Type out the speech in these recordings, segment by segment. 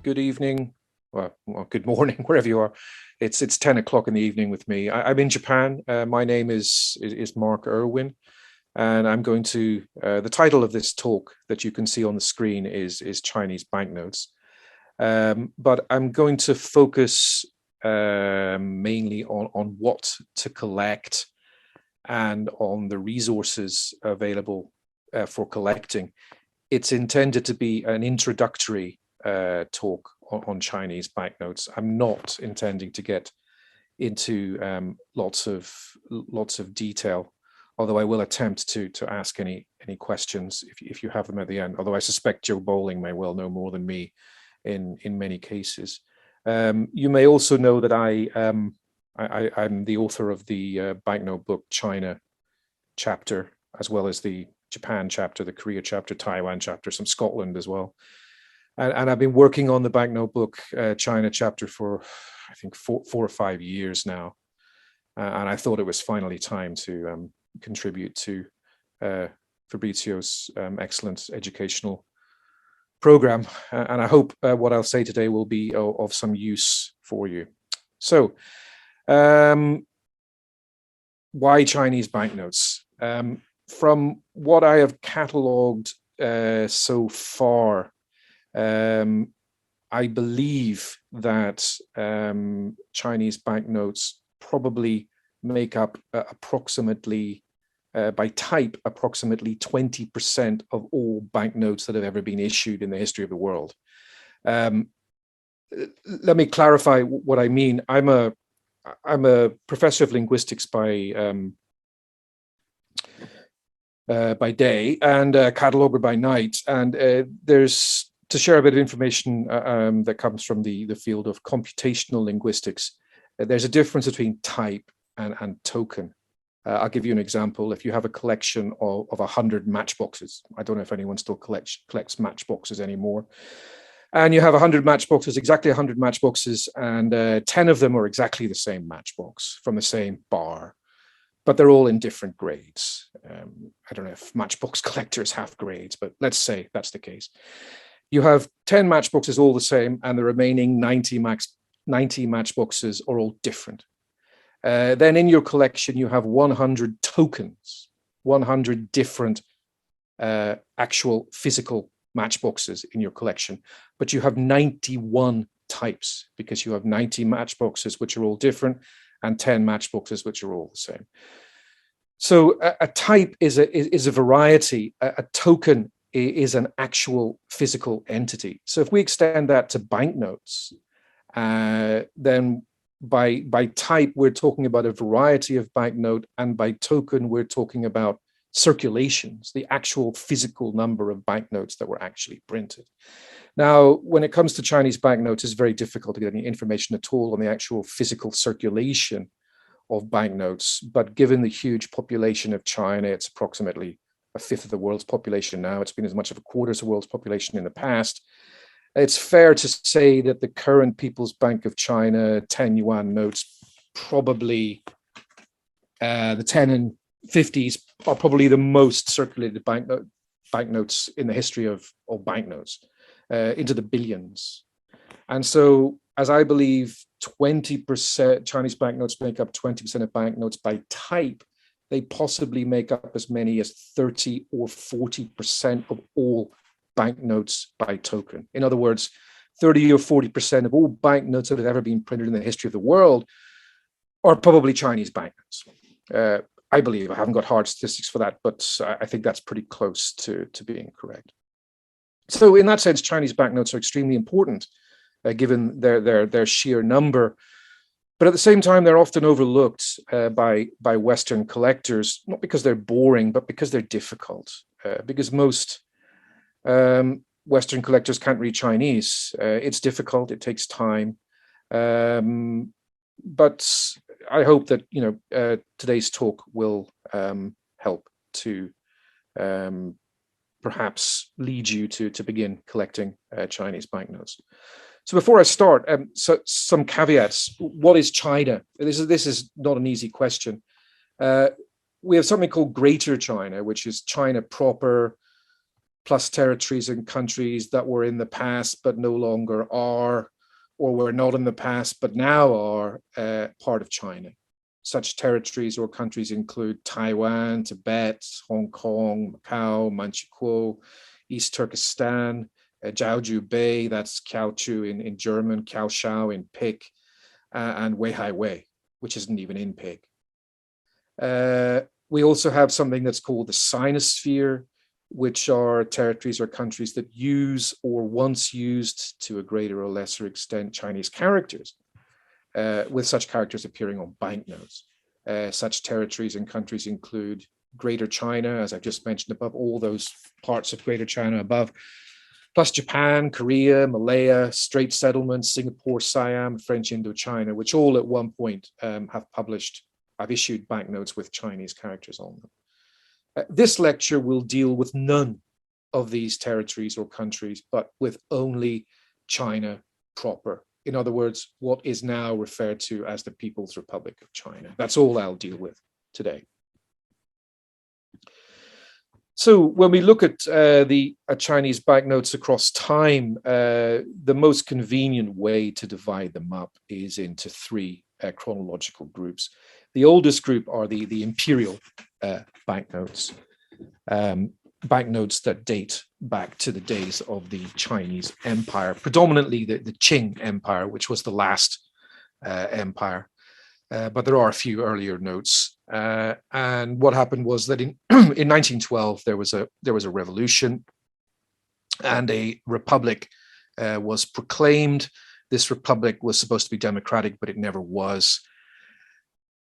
good evening, well, good morning, wherever you are. It's 10 o'clock in the evening with me. I'm in Japan. My name is Mark Irwin, and I'm going to, the title of this talk that you can see on the screen is Chinese Banknotes. But I'm going to focus mainly on what to collect and on the resources available for collecting. It's intended to be an introductory talk on Chinese banknotes. I'm not intending to get into lots of detail, although I will attempt to ask any questions if you have them at the end. Although I suspect Joe Bowling may well know more than me in many cases. You may also know that I'm the author of the Banknote Book China chapter, as well as the Japan chapter, the Korea chapter, Taiwan chapter, some Scotland as well. And I've been working on the Banknote Book China chapter for, I think, four or 5 years now. And I thought it was finally time to contribute to Fabrizio's excellent educational program. And I hope what I'll say today will be of some use for you. So, why Chinese banknotes? From what I have catalogued so far, I believe that Chinese banknotes probably make up approximately, by type, approximately 20% of all banknotes that have ever been issued in the history of the world. Let me clarify what I mean. I'm a professor of linguistics by day and a cataloger by night, and there's, to share a bit of information that comes from the field of computational linguistics, there's a difference between type and token. I'll give you an example. If you have a collection of 100 matchboxes, I don't know if anyone still collects matchboxes anymore, and you have 100 matchboxes, exactly 100 matchboxes, and 10 of them are exactly the same matchbox from the same bar, but they're all in different grades. I don't know if matchbox collectors have grades, but let's say that's the case. You have 10 matchboxes all the same, and the remaining 90 matchboxes are all different. Then in your collection, you have 100 tokens, 100 different actual physical matchboxes in your collection, but you have 91 types because you have 90 matchboxes which are all different and 10 matchboxes which are all the same. So a type is a variety. A token is an actual physical entity. So if we extend that to banknotes, then by type, we're talking about a variety of banknote, and by token, we're talking about circulations, the actual physical number of banknotes that were actually printed. Now, when it comes to Chinese banknotes, it's very difficult to get any information at all on the actual physical circulation of banknotes. But given the huge population of China, it's approximately a fifth of the world's population now. It's been as much of a quarter of the world's population in the past. It's fair to say that the current People's Bank of China 10 Yuan notes, probably the 10 and 50s, are probably the most circulated banknotes in the history of banknotes, into the billions. And so, as I believe, 20% Chinese banknotes make up 20% of banknotes by type, they possibly make up as many as 30 or 40% of all banknotes by token. In other words, 30 or 40% of all banknotes that have ever been printed in the history of the world are probably Chinese banknotes. I believe. I haven't got hard statistics for that, but I think that's pretty close to being correct. So in that sense, Chinese banknotes are extremely important, given their sheer number. But at the same time, they're often overlooked by Western collectors, not because they're boring, but because they're difficult. Because most Western collectors can't read Chinese. It's difficult. It takes time. But I hope that today's talk will help to perhaps lead you to begin collecting Chinese banknotes. So before I start, some caveats. What is China? This is not an easy question. We have something called Greater China, which is China proper, plus territories and countries that were in the past but no longer are, or were not in the past but now are part of China. Such territories or countries include Taiwan, Tibet, Hong Kong, Macao, Manchukuo, East Turkestan, Jiaoju Bay, that's Kiau Chau in German, Kiau Chau in Pic, and Weihaiwei, which isn't even in Pic. We also have something that's called the Sinosphere, which are territories or countries that use or once used to a greater or lesser extent Chinese characters, with such characters appearing on banknotes. Such territories and countries include Greater China, as I've just mentioned above, all those parts of Greater China above, plus Japan, Korea, Malaya, Strait Settlements, Singapore, Siam, French Indochina, which all at one point have issued banknotes with Chinese characters on them. This lecture will deal with none of these territories or countries, but with only China proper. In other words, what is now referred to as the People's Republic of China. That's all I'll deal with today. So when we look at Chinese banknotes across time, the most convenient way to divide them up is into three chronological groups. The oldest group are the imperial banknotes, banknotes that date back to the days of the Chinese Empire, predominantly the Qing Empire, which was the last empire. But there are a few earlier notes. And what happened was that in 1912 there was a revolution, and a republic was proclaimed. This republic was supposed to be democratic, but it never was.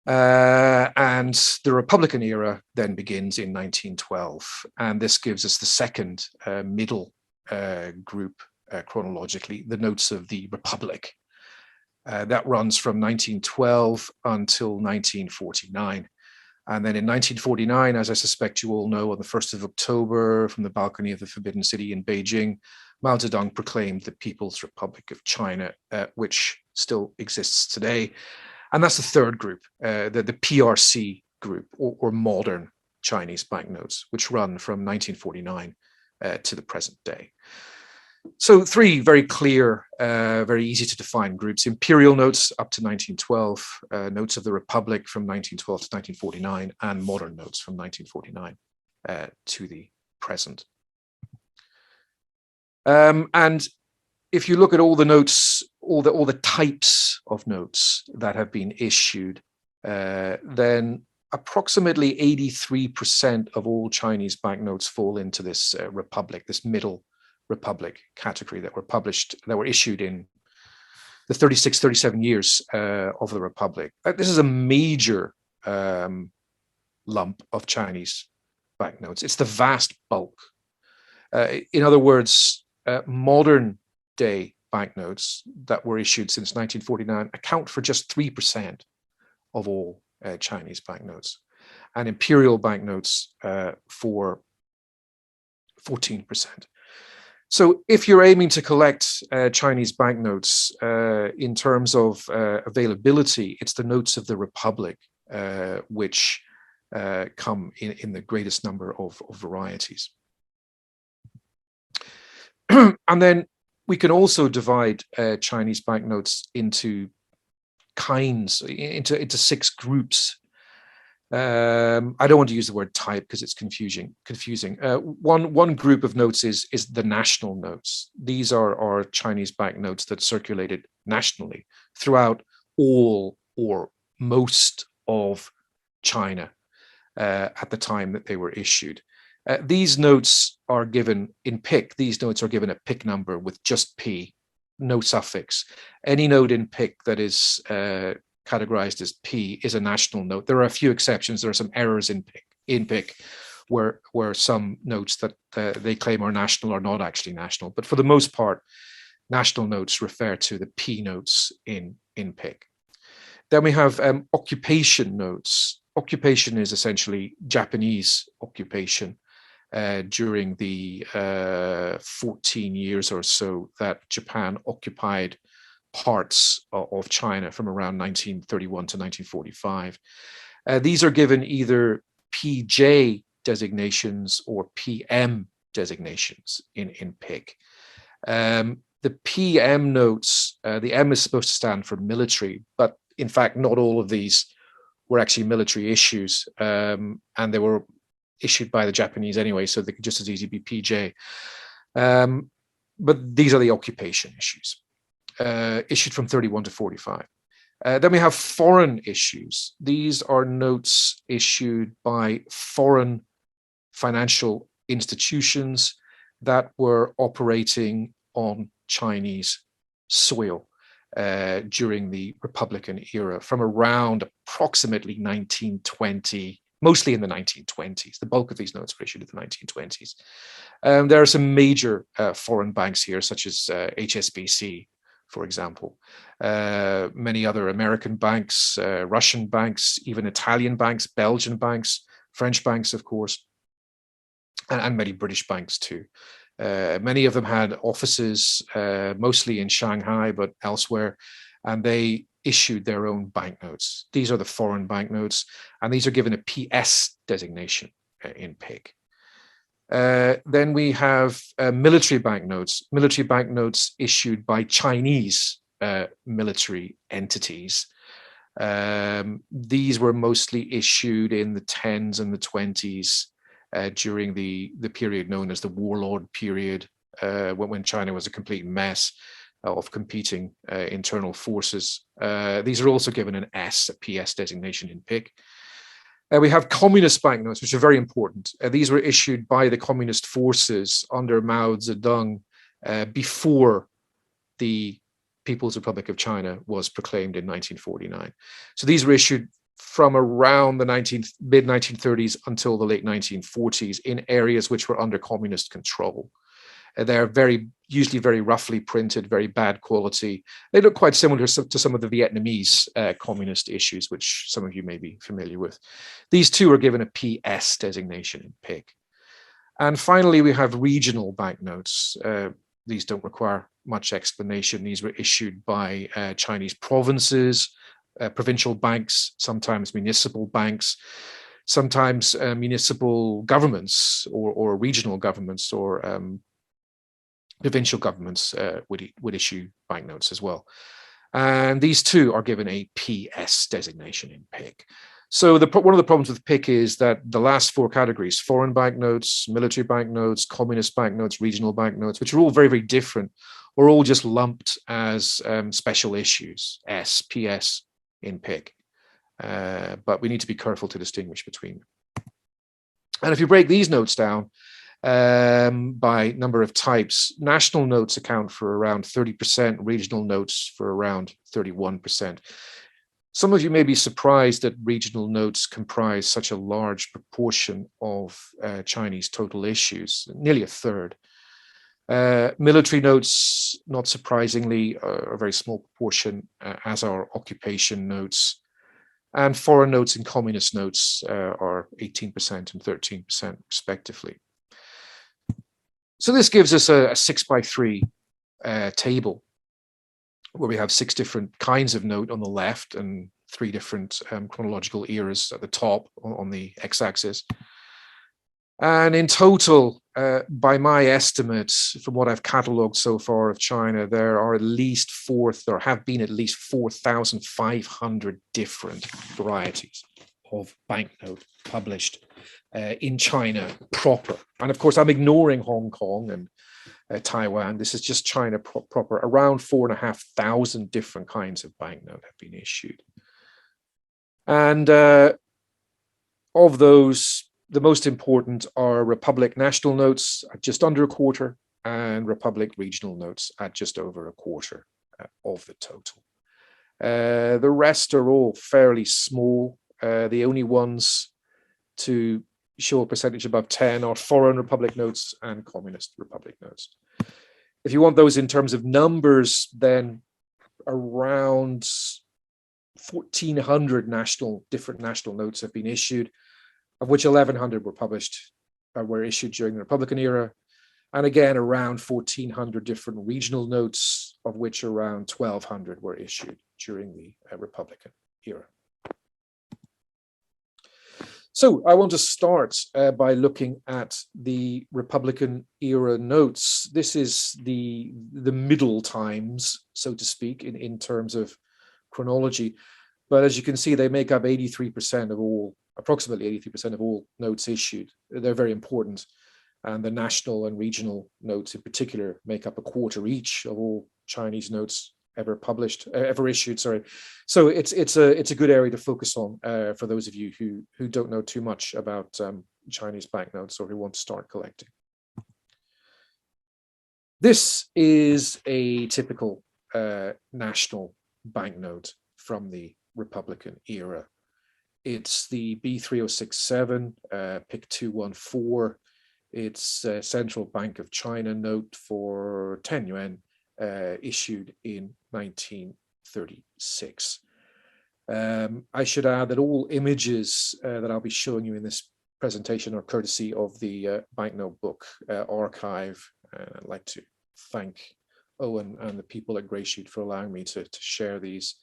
And the Republican era then begins in 1912, and this gives us the second middle group chronologically, the notes of the Republic. That runs from 1912 until 1949. And then in 1949, as I suspect you all know, on the 1st of October, from the balcony of the Forbidden City in Beijing, Mao Zedong proclaimed the People's Republic of China, which still exists today. And that's the third group, the PRC group, or modern Chinese banknotes, which run from 1949 to the present day. So three very clear, very easy to define groups: imperial notes up to 1912, notes of the Republic from 1912 to 1949, and modern notes from 1949 to the present. And if you look at all the notes, all the types of notes that have been issued, then approximately 83% of all Chinese banknotes fall into this republic, this middle republic category, that were issued in the 36, 37 years of the republic. This is a major lump of Chinese banknotes. It's the vast bulk. In other words, modern day banknotes that were issued since 1949 account for just 3% of all Chinese banknotes, and imperial banknotes for 14%. So if you're aiming to collect Chinese banknotes in terms of availability, it's the notes of the Republic which come in the greatest number of varieties. And then we can also divide Chinese banknotes into kinds, into six groups. I don't want to use the word type because it's confusing. One group of notes is the national notes. These are Chinese banknotes that circulated nationally throughout all or most of China at the time that they were issued. These notes are given in Pic. These notes are given a Pic number with just P, no suffix. Any note in Pic that is categorized as P is a national note. There are a few exceptions. There are some errors in Pic where some notes that they claim are national are not actually national. But for the most part, national notes refer to the P notes in Pic. Then we have occupation notes. Occupation is essentially Japanese occupation during the 14 years or so that Japan occupied parts of China from around 1931 to 1945. These are given either PJ designations or PM designations in PIC. The PM notes, the M is supposed to stand for military, but in fact, not all of these were actually military issues, and they were issued by the Japanese anyway, so they could just as easily be PJ. But these are the occupation issues, issued from 31 to 45. Then we have foreign issues. These are notes issued by foreign financial institutions that were operating on Chinese soil during the Republican era from around approximately 1920, mostly in the 1920s. The bulk of these notes were issued in the 1920s. There are some major foreign banks here, such as HSBC, for example. Many other American banks, Russian banks, even Italian banks, Belgian banks, French banks, of course, and many British banks too. Many of them had offices, mostly in Shanghai, but elsewhere, and they issued their own banknotes. These are the foreign banknotes, and these are given a PS designation in PIC. Then we have military banknotes issued by Chinese military entities. These were mostly issued in the 10s and the 20s during the period known as the Warlord Period, when China was a complete mess of competing internal forces. These are also given an S, a PS designation in PIC. We have communist banknotes, which are very important. These were issued by the communist forces under Mao Zedong before the People's Republic of China was proclaimed in 1949. So these were issued from around the mid-1930s until the late 1940s in areas which were under communist control. They're usually very roughly printed, very bad quality. They look quite similar to some of the Vietnamese communist issues, which some of you may be familiar with. These two are given a PS designation in PIC. And finally, we have regional banknotes. These don't require much explanation. These were issued by Chinese provinces, provincial banks, sometimes municipal banks, sometimes municipal governments or regional governments or provincial governments would issue banknotes as well. And these two are given a PS designation in PIC. So one of the problems with PIC is that the last four categories, foreign banknotes, military banknotes, communist banknotes, regional banknotes, which are all very, very different, are all just lumped as special issues, S, PS in PIC. But we need to be careful to distinguish between them. And if you break these notes down, by number of types, national notes account for around 30%, regional notes for around 31%. Some of you may be surprised that regional notes comprise such a large proportion of Chinese total issues, nearly a third. Military notes, not surprisingly, are a very small proportion, as are occupation notes. And foreign notes and communist notes are 18% and 13% respectively. So this gives us a 6x3 table where we have 6 different kinds of note on the left and 3 different chronological eras at the top on the x-axis. And in total, by my estimates, from what I've catalogued so far of China, there are at least have been at least 4,500 different varieties of banknote published in China proper. And of course, I'm ignoring Hong Kong and Taiwan. This is just China proper. Around 4,500 different kinds of banknote have been issued. And of those, the most important are Republic national notes at just under a quarter and Republic regional notes at just over a quarter of the total. The rest are all fairly small. The only ones to show a percentage above 10 are foreign Republic notes and communist Republic notes. If you want those in terms of numbers, then around 1,400 different national notes have been issued, of which 1,100 were issued during the Republican era. And again, around 1,400 different regional notes, of which around 1,200 were issued during the Republican era. So I want to start by looking at the Republican era notes. This is the middle times, so to speak, in terms of chronology. But as you can see, they make up 83% of all, approximately 83% of all notes issued. They're very important. And the national and regional notes in particular make up a quarter each of all Chinese notes ever issued. Sorry, so it's a good area to focus on for those of you who don't know too much about Chinese banknotes or who want to start collecting. This is a typical national banknote from the Republican era. It's the B3067, PIC 214. It's a Central Bank of China note for 10 yuan, issued in 1936. I should add that all images that I'll be showing you in this presentation are courtesy of the Banknote Book archive. I'd like to thank Owen and the people at Grayshoot for allowing me to share these.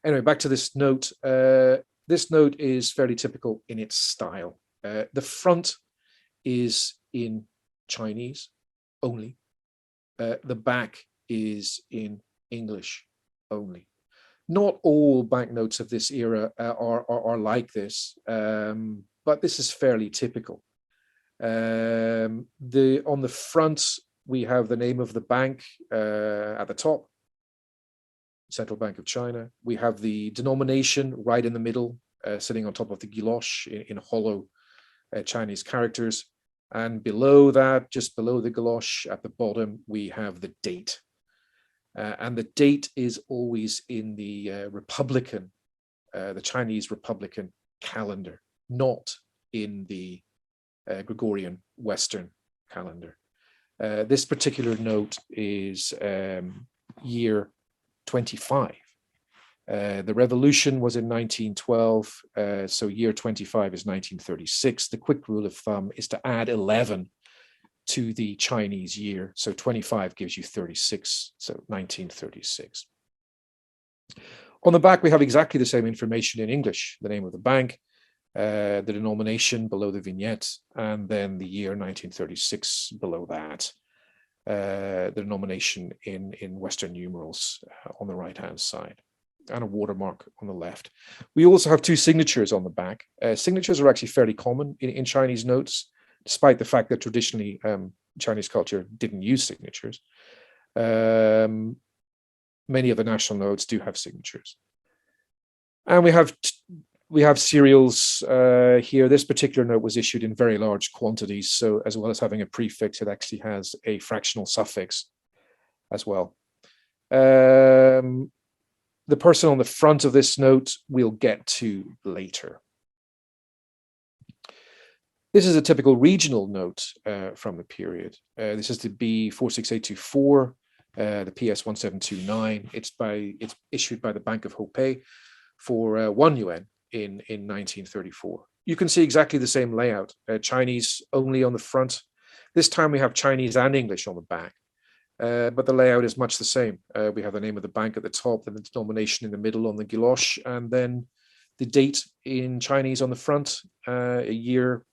Anyway, back to this note. This note is fairly typical in its style. The front is in Chinese only. The back is in English only. Not all banknotes of this era are like this, but this is fairly typical. On the front, we have the name of the bank at the top, Central Bank of China. We have the denomination right in the middle, sitting on top of the guilloche in hollow Chinese characters. And below that, just below the guilloche at the bottom, we have the date. And the date is always in the the Chinese Republican calendar, not in the Gregorian Western calendar. This particular note is year 25. The revolution was in 1912, so year 25 is 1936. The quick rule of thumb is to add 11 to the Chinese year. So 25 gives you 36, so 1936. On the back, we have exactly the same information in English: the name of the bank, the denomination below the vignette, and then the year 1936 below that. The denomination in Western numerals on the right-hand side, and a watermark on the left. We also have two signatures on the back. Signatures are actually fairly common in Chinese notes, despite the fact that traditionally Chinese culture didn't use signatures. Many of the national notes do have signatures. And we have serials here. This particular note was issued in very large quantities, so as well as having a prefix, it actually has a fractional suffix as well. The person on the front of this note we'll get to later. This is a typical regional note from the period. This is the B46824, the PS1729. It's issued by the Bank of Hopei for 1 yuan in 1934. You can see exactly the same layout, Chinese only on the front. This time we have Chinese and English on the back, but the layout is much the same. We have the name of the bank at the top, then the denomination in the middle on the guilloche, and then the date in Chinese on the front, year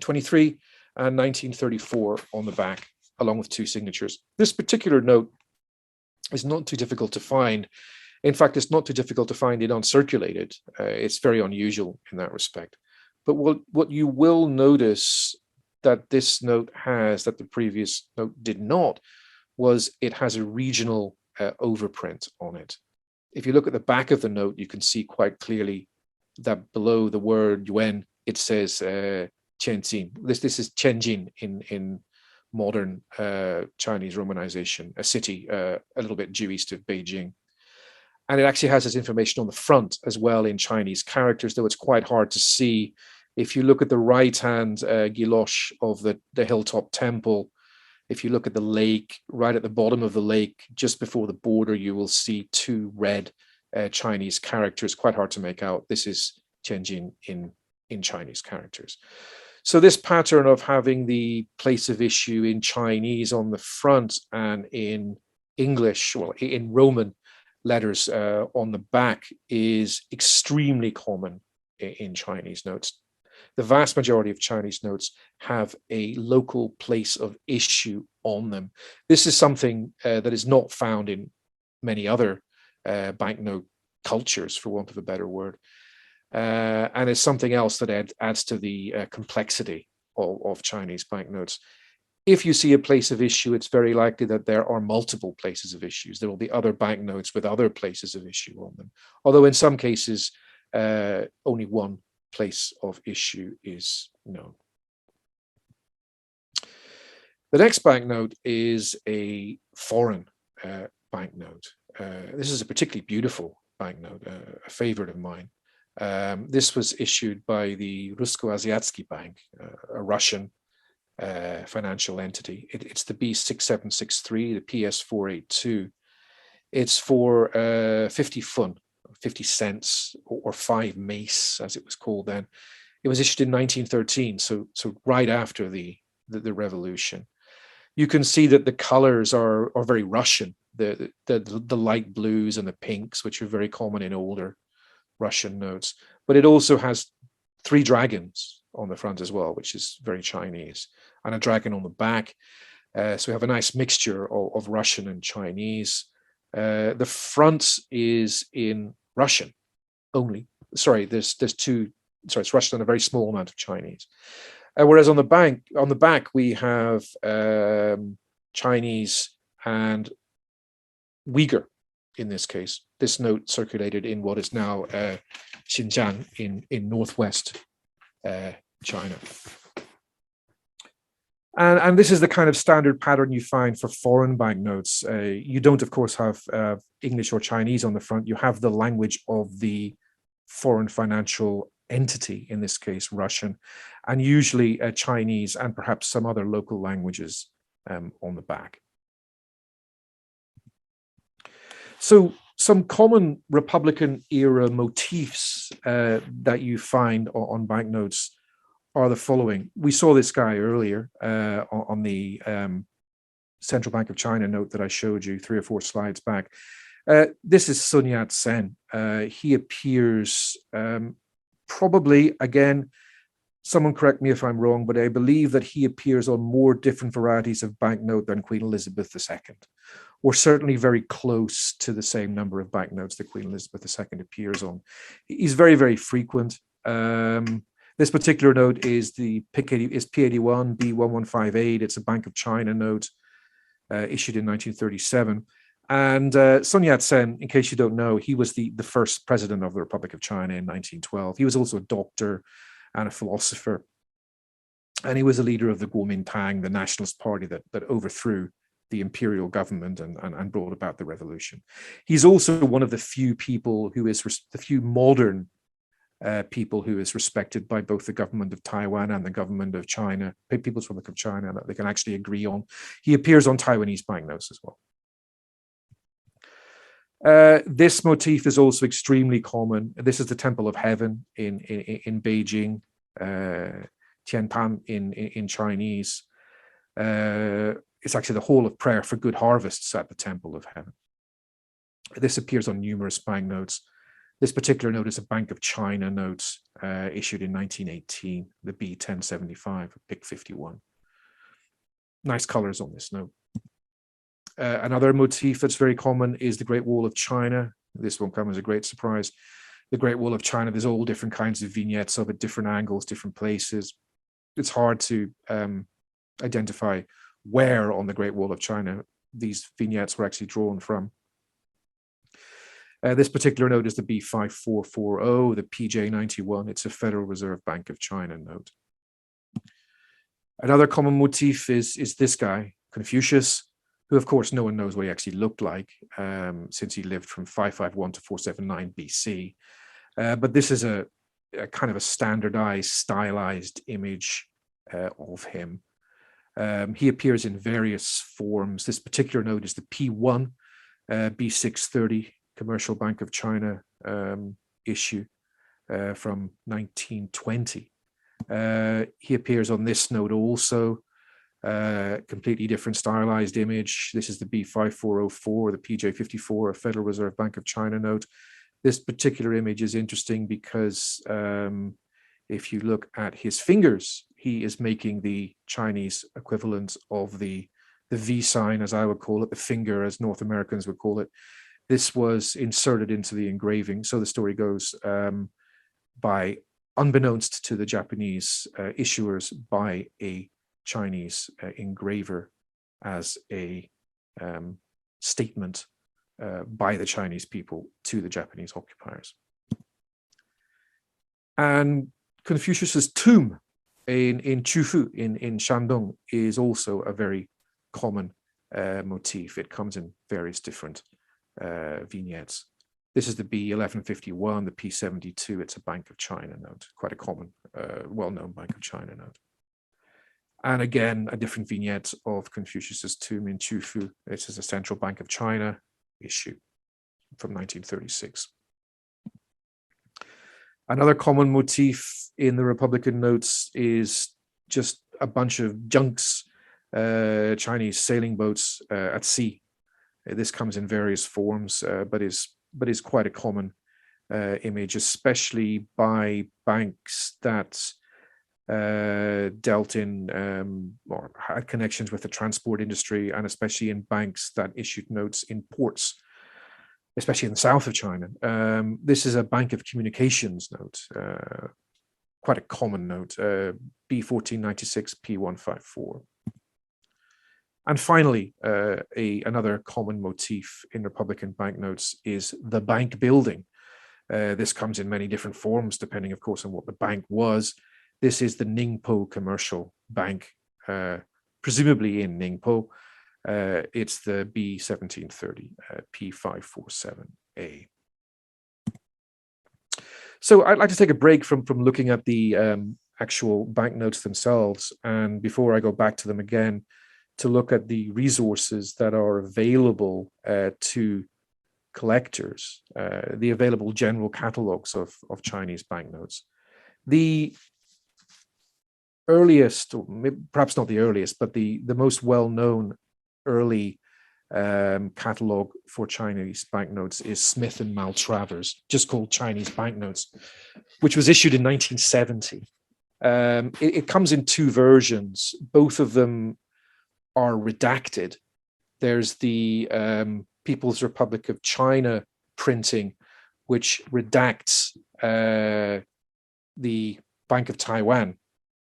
23 and 1934 on the back, along with two signatures. This particular note is not too difficult to find. In fact, it's not too difficult to find it uncirculated. It's very unusual in that respect. But what you will notice that this note has that the previous note did not was it has a regional overprint on it. If you look at the back of the note, you can see quite clearly that below the word yuan, it says Tianjin. This is Tianjin in modern Chinese romanization, a city a little bit due east of Beijing. And it actually has this information on the front as well in Chinese characters, though it's quite hard to see. If you look at the right-hand guilloche of the hilltop temple, if you look at the lake, right at the bottom of the lake, just before the border, you will see two red Chinese characters. Quite hard to make out. This is Tianjin in Chinese characters. So this pattern of having the place of issue in Chinese on the front and in English, well, in Roman letters on the back is extremely common in Chinese notes. The vast majority of Chinese notes have a local place of issue on them. This is something that is not found in many other banknote cultures, for want of a better word, and is something else that adds to the complexity of Chinese banknotes. If you see a place of issue, it's very likely that there are multiple places of issues. There will be other banknotes with other places of issue on them, although in some cases, only one place of issue is known. The next banknote is a foreign banknote. This is a particularly beautiful banknote, a favorite of mine. This was issued by the Rusko-Asiatsky Bank, a Russian financial entity. It's the B6763, the PS482. It's for 50 fun, 50 cents, or 5 mace, as it was called then. It was issued in 1913, so right after the revolution. You can see that the colors are very Russian, the light blues and the pinks, which are very common in older Russian notes. But it also has 3 dragons on the front as well, which is very Chinese, and a dragon on the back. So we have a nice mixture of Russian and Chinese. The front is in Russian only. Sorry, there's 2. Sorry, it's Russian and a very small amount of Chinese. Whereas on the back we have Chinese and Uyghur. In this case, this note circulated in what is now Xinjiang in northwest China. And this is the kind of standard pattern you find for foreign banknotes. You don't, of course, have English or Chinese on the front. You have the language of the foreign financial entity, in this case, Russian, and usually Chinese and perhaps some other local languages on the back. So some common Republican era motifs that you find on banknotes are the following. We saw this guy earlier on the Central Bank of China note that I showed you 3 or 4 slides back. This is Sun Yat-sen. He appears probably, again, someone correct me if I'm wrong, but I believe that he appears on more different varieties of banknote than Queen Elizabeth II. Or certainly very close to the same number of banknotes that Queen Elizabeth II appears on. He's very, very frequent. This particular note is P81 B1158. It's a Bank of China note issued in 1937. And Sun Yat-sen, in case you don't know, he was the first president of the Republic of China in 1912. He was also a doctor and a philosopher. And he was a leader of the Kuomintang, the nationalist party that overthrew the imperial government and brought about the revolution. He's also one of the few people who is the few modern people who is respected by both the government of Taiwan and the government of China, People's Republic of China, that they can actually agree on. He appears on Taiwanese banknotes as well. This motif is also extremely common. This is the Temple of Heaven in Beijing, Tiantan in Chinese. It's actually the Hall of Prayer for Good Harvests at the Temple of Heaven. This appears on numerous banknotes. This particular note is a Bank of China note issued in 1918, the B1075, PIC 51. Nice colors on this note. Another motif that's very common is the Great Wall of China. This won't come as a great surprise. The Great Wall of China, there's all different kinds of vignettes of it, different angles, different places. It's hard to identify where on the Great Wall of China these vignettes were actually drawn from. This particular note is the B5440, the PJ91. It's a Federal Reserve Bank of China note. Another common motif is this guy, Confucius, who of course no one knows what he actually looked like since he lived from 551 to 479 BC. But this is a kind of a standardized, stylized image of him. He appears in various forms. This particular note is the P1 B630 Commercial Bank of China issue from 1920. He appears on this note also, completely different stylized image. This is the B5404, the PJ54, a Federal Reserve Bank of China note. This particular image is interesting because If you look at his fingers, he is making the Chinese equivalent of the V sign, as I would call it, the finger, as North Americans would call it. This was inserted into the engraving. So the story goes, by unbeknownst to the Japanese issuers, by a Chinese engraver, as a statement by the Chinese people to the Japanese occupiers. And Confucius's tomb in Chufu in Shandong is also a very common motif. It comes in various different vignettes. This is the B1151, the P72. It's a Bank of China note, quite a common, well-known Bank of China note. And again, a different vignette of Confucius's tomb in Chufu. This is a Central Bank of China issue from 1936. Another common motif in the Republican notes is just a bunch of junks, Chinese sailing boats at sea. This comes in various forms, but is quite a common image, especially by banks that dealt in or had connections with the transport industry, and especially in banks that issued notes in ports, especially in the south of China. This is a Bank of Communications note, quite a common note, B1496, P154. And finally, another common motif in Republican banknotes is the bank building. This comes in many different forms, depending, of course, on what the bank was. This is the Ningpo Commercial Bank, presumably in Ningpo. It's the B1730, P547A. So I'd like to take a break from looking at the actual banknotes themselves, and before I go back to them again, to look at the resources that are available to collectors, the available general catalogs of Chinese banknotes. The earliest, or perhaps not the earliest, but the most well-known early catalog for Chinese banknotes is Smith and Maltravers, just called Chinese Banknotes, which was issued in 1970. It comes in two versions. Both of them are redacted. There's the People's Republic of China printing, which redacts the Bank of Taiwan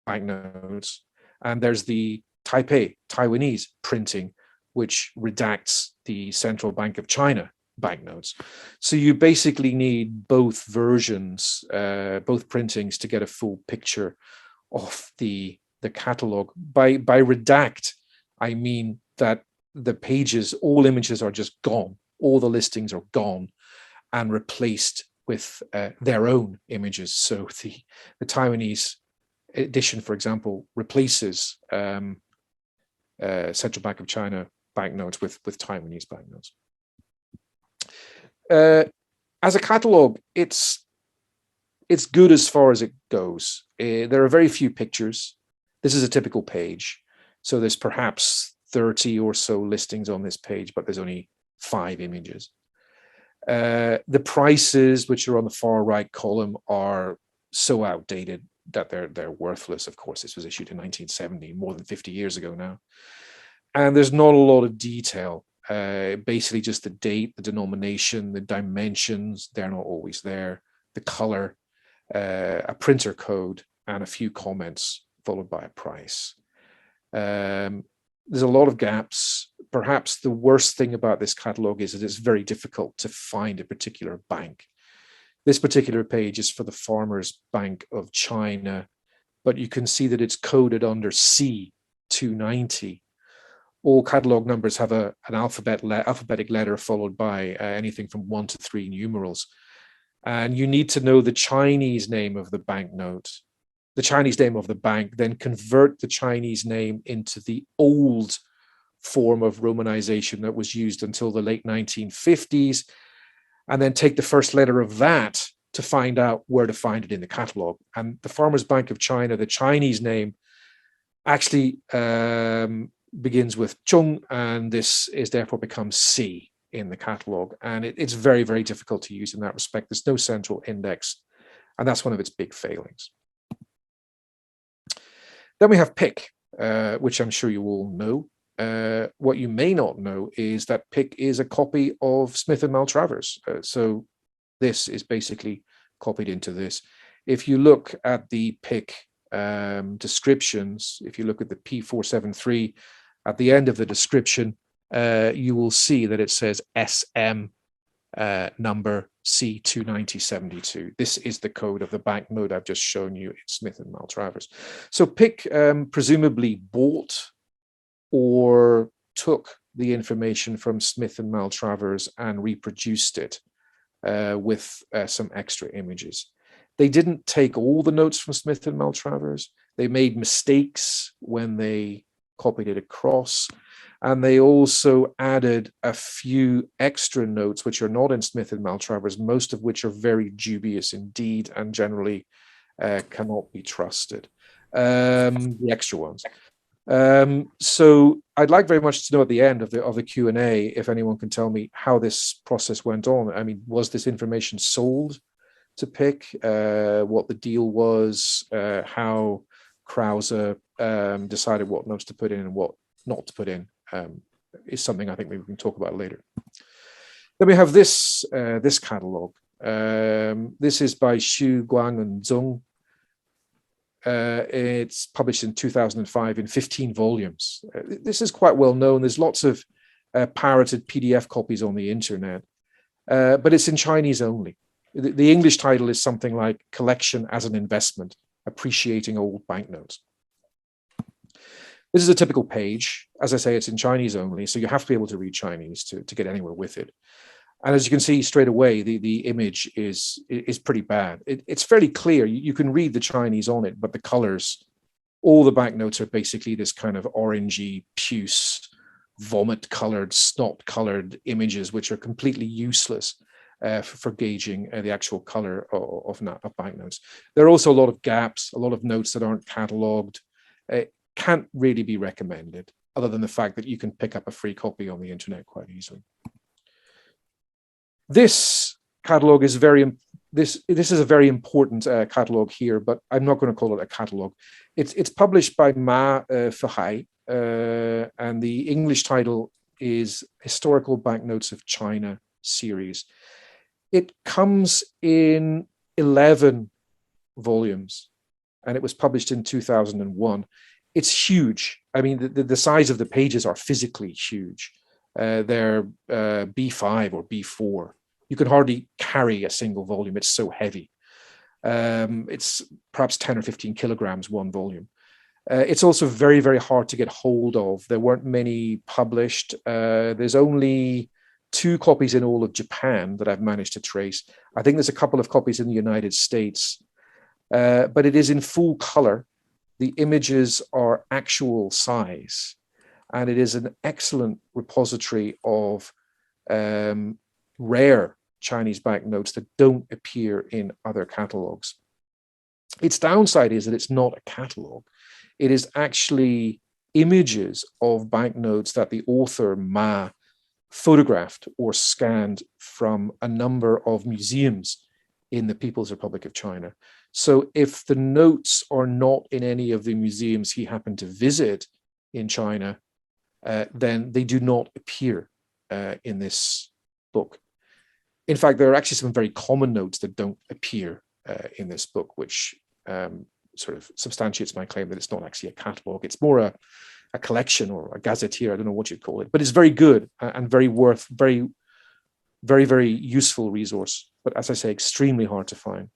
banknotes, and there's the Taiwanese printing, which redacts the Central Bank of China banknotes. So you basically need both versions, both printings, to get a full picture of the catalog. By redact, I mean that the pages, all images are just gone. All the listings are gone and replaced with their own images. So the Taiwanese edition, for example, replaces Central Bank of China banknotes with Taiwanese banknotes. As a catalog, it's good as far as it goes. There are very few pictures. This is a typical page. So there's perhaps 30 or so listings on this page, but there's only 5 images. The prices, which are on the far right column, are so outdated that they're worthless. Of course, this was issued in 1970, more than 50 years ago now. And there's not a lot of detail. Basically just the date, the denomination, the dimensions, they're not always there, the color, a printer code, and a few comments followed by a price. There's a lot of gaps. Perhaps the worst thing about this catalog is that it's very difficult to find a particular bank. This particular page is for the Farmers Bank of China, but you can see that it's coded under C290. All catalog numbers have an alphabetic letter followed by anything from 1 to 3 numerals. And you need to know the Chinese name of the banknote, the Chinese name of the bank, then convert the Chinese name into the old form of romanization that was used until the late 1950s, and then take the first letter of that to find out where to find it in the catalog. And the Farmers Bank of China, the Chinese name, actually begins with Zhong, and this is therefore becomes C in the catalog. And it's very, very difficult to use in that respect. There's no central index, and that's one of its big failings. Then we have PIC, which I'm sure you all know. What you may not know is that PIC is a copy of Smith and Maltravers. So this is basically copied into this. If you look at the PIC descriptions, if you look at the P473, at the end of the description, you will see that it says SM number C29072. This is the code of the banknote I've just shown you in Smith and Maltravers. So PIC presumably bought or took the information from Smith and Maltravers and reproduced it with some extra images. They didn't take all the notes from Smith and Maltravers. They made mistakes when they copied it across. And they also added a few extra notes, which are not in Smith and Maltravers, most of which are very dubious indeed and generally cannot be trusted. The extra ones. So I'd like very much to know at the end of the Q&A if anyone can tell me how this process went on. I mean, was this information sold to PIC? What the deal was? How Krause decided what notes to put in and what not to put in is something I think maybe we can talk about later. Then we have this this catalog. This is by Xu Guang and Zhong. It's published in 2005 in 15 volumes. This is quite well known. There's lots of pirated PDF copies on the internet, but it's in Chinese only. The English title is something like Collection as an Investment, Appreciating Old Banknotes. This is a typical page. As I say, it's in Chinese only, so you have to be able to read Chinese to get anywhere with it. And as you can see straight away, the image is pretty bad. It's fairly clear. You can read the Chinese on it, but the colors, all the banknotes are basically this kind of orangey, puce, vomit-colored, snot-colored images, which are completely useless for gauging the actual color of banknotes. There are also a lot of gaps, a lot of notes that aren't catalogued. Can't really be recommended, other than the fact that you can pick up a free copy on the internet quite easily. This catalog is this is a very important catalog here, but I'm not going to call it a catalog. It's published by Ma Fehai, and the English title is Historical Banknotes of China series. It comes in 11 volumes, and it was published in 2001. It's huge. I mean, the size of the pages are physically huge. They're B5 or B4. You can hardly carry a single volume. It's so heavy. It's perhaps 10 or 15 kilograms, one volume. It's also very, very hard to get hold of. There weren't many published. There's only 2 copies in all of Japan that I've managed to trace. I think there's a couple of copies in the United States, but it is in full color. The images are actual size, and it is an excellent repository of rare Chinese banknotes that don't appear in other catalogs. Its downside is that it's not a catalog. It is actually images of banknotes that the author Ma photographed or scanned from a number of museums in the People's Republic of China. So if the notes are not in any of the museums he happened to visit in China, then they do not appear in this book. In fact, there are actually some very common notes that don't appear in this book, which sort of substantiates my claim that it's not actually a catalog. It's more a collection or a gazetteer. I don't know what you'd call it, but it's very good and very very useful resource. But as I say, extremely hard to find.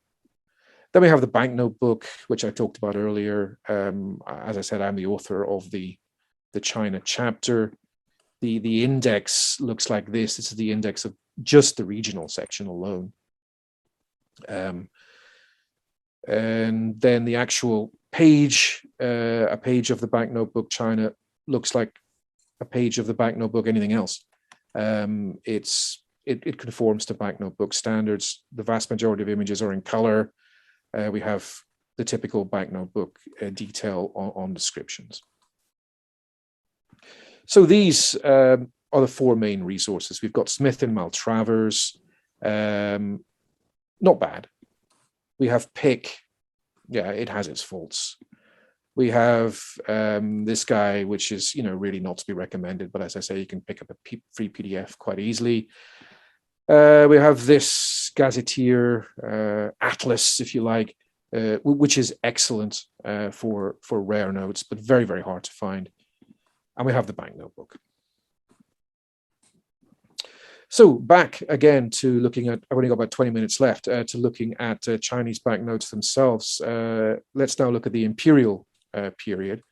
Then we have the Banknote Book, which I talked about earlier. As I said, I'm the author of the China chapter. The index looks like this. This is the index of just the regional section alone. And then the actual page, a page of the Banknote Book China looks like a page of the Banknote Book anything else. It conforms to Banknote Book standards. The vast majority of images are in color. We have the typical Banknote Book detail on descriptions. So these are the 4 main resources. We've got Smith and Maltravers, not bad. We have PIC. Yeah, it has its faults. We have this guy, which is, really not to be recommended, but as I say, you can pick up a free PDF quite easily. We have this gazetteer atlas, if you like, which is excellent for rare notes, but very, very hard to find. And we have the Banknote Book. So back again to looking at, I've only got about 20 minutes left, to looking at Chinese banknotes themselves. Let's now look at the Imperial Period.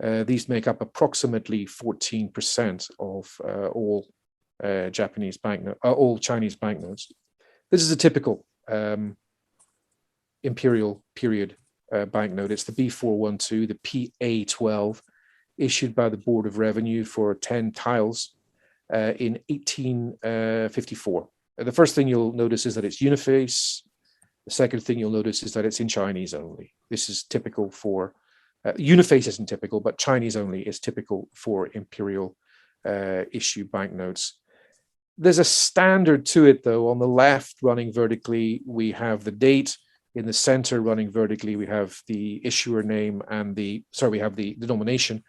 These make up approximately 14% of all Japanese banknote, all Chinese banknotes. This is a typical Imperial Period banknote. It's the B412, the PA12, issued by the Board of Revenue for 10 tiles in 1854. The first thing you'll notice is that it's uniface. The second thing you'll notice is that it's in Chinese only. This is typical for, uniface isn't typical, but Chinese only is typical for Imperial issue banknotes. There's a standard to it, though. On the left, running vertically, we have the date. In the center, running vertically, we have the issuer name and we have the denomination.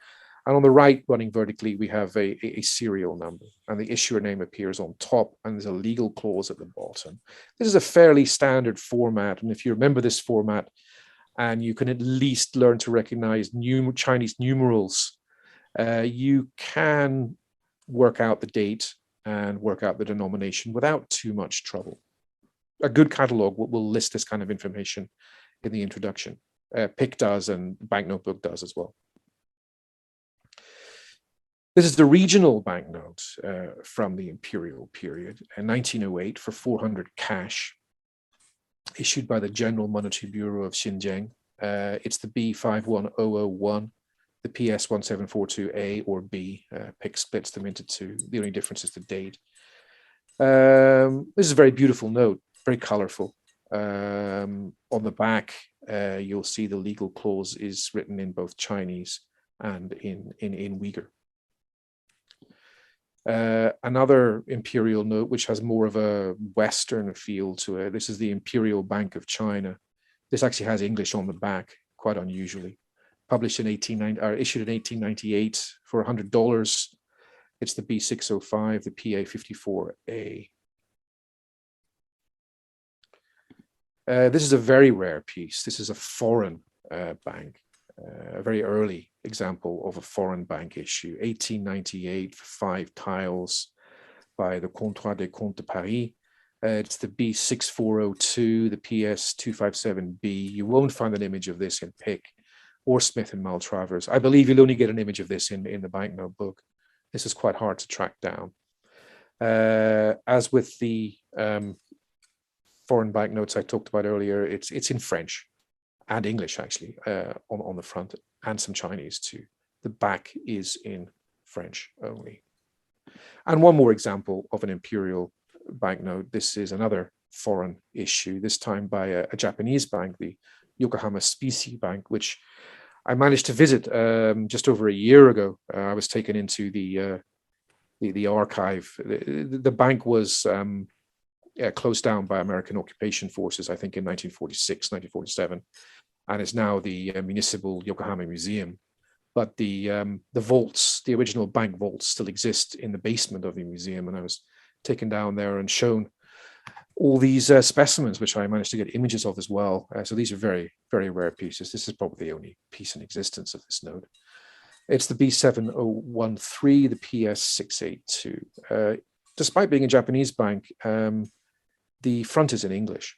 And on the right, running vertically, we have a serial number, and the issuer name appears on top, and there's a legal clause at the bottom. This is a fairly standard format, and if you remember this format, and you can at least learn to recognize Chinese numerals, you can work out the date and work out the denomination without too much trouble. A good catalog will list this kind of information in the introduction. PIC does, and Banknote Book does as well. This is the regional banknote from the Imperial Period in 1908 for 400 cash, issued by the General Monetary Bureau of Xinjiang. It's the B51001, the PS1742A or B. PIC splits them into two. The only difference is the date. This is a very beautiful note, very colorful. On the back, you'll see the legal clause is written in both Chinese and in Uyghur. Another imperial note, which has more of a Western feel to it. This is the Imperial Bank of China. This actually has English on the back, quite unusually. Published in issued in 1898 for $100. It's the B605, the PA54A. This is a very rare piece. This is a foreign bank, a very early example of a foreign bank issue, 1898 for 5 tiles by the Comptoir des Comptes de Paris. It's the B6402, the PS257B. You won't find an image of this in PIC or Smith and Maltravers. I believe you'll only get an image of this in the Banknote Book. This is quite hard to track down. As with the foreign banknotes I talked about earlier, it's in French and English, actually, on the front, and some Chinese too. The back is in French only. And one more example of an imperial banknote. This is another foreign issue, this time by a Japanese bank, the Yokohama Specie Bank, which I managed to visit just over a year ago. I was taken into the archive. The bank was closed down by American occupation forces, I think in 1946, 1947, and is now the Municipal Yokohama Museum. But the vaults, the original bank vaults, still exist in the basement of the museum, and I was taken down there and shown all these specimens, which I managed to get images of as well. So these are very, very rare pieces. This is probably the only piece in existence of this note. It's the B7013, the PS682. Despite being a Japanese bank, the front is in English,